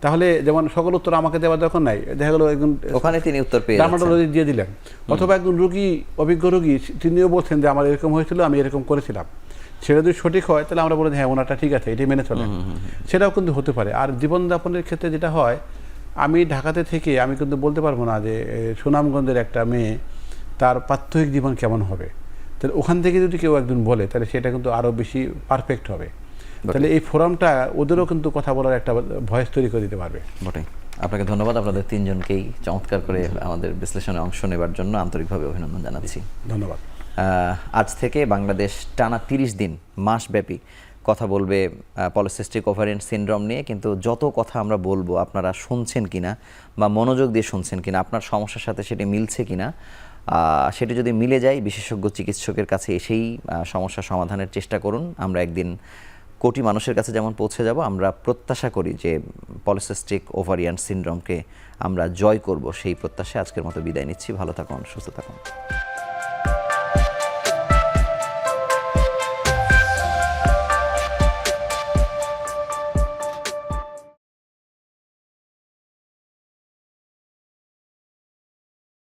তাহলে যেমন সকল উত্তর আমাকে দেওয়ার দরকার নাই, দেখা গেল একজন ওখানে তিনি উত্তর পেয়ে ডার্মাটোলজি দিয়ে দিলেন, অথবা একজন রোগী, অভিজ্ঞ রোগী, তিনিও বলছেন যে আমার এরকম হয়েছিল, আমি এরকম করেছিলাম। সেটা যদি সঠিক হয় তাহলে আমরা বলি হ্যাঁ ওনারটা ঠিক আছে, এটাই মেনে চলেন, সেটাও কিন্তু হতে পারে। আর জীবনযাপনের ক্ষেত্রে যেটা হয়, আমি ঢাকাতে থেকে আমি কিন্তু বলতে পারবো না যে সুনামগঞ্জের একটা মেয়ে তার প্রাত্যহিক জীবন কেমন হবে। তাহলে ওখান থেকে যদি কেউ একজন বলে তাহলে সেটা কিন্তু আরও বেশি পারফেক্ট হবে। তাহলে এই ফোরামটা ওদেরও কিন্তু কথা বলার একটা ভয়েস তৈরি করে দিতে পারবে। বটে। আপনাকে ধন্যবাদ, আপনাদের তিনজনকেই চমৎকার করে আমাদের বিশ্লেষণে অংশ নেবার জন্য আন্তরিকভাবে অভিনন্দন জানাচ্ছি। ধন্যবাদ। আজ থেকে বাংলাদেশ টানা 30 দিন মাসব্যাপী কথা বলবে পলিসিস্টিক ওভারিয়ান সিনড্রোম নিয়ে। কিন্তু যত কথা আমরা বলবো আপনারা শুনছেন কিনা বা মনোযোগ দিয়ে শুনছেন কিনা, আপনার সমস্যার সাথে সেটি মিলছে কিনা, সেটি যদি মিলে যায় বিশেষজ্ঞ চিকিৎসকের কাছে এসেই সমস্যা সমাধানের চেষ্টা করুন। আমরা একদিন কোটি মানুষের কাছে যেমন পৌঁছে যাব, আমরা প্রত্যাশা করি যে পলিসিস্টিক ওভারিয়ান সিনড্রোমকে আমরা জয় করব, সেই প্রত্যাশায় আজকের মতো বিদায় নিচ্ছি। ভালো থাকুন, সুস্থ থাকুন।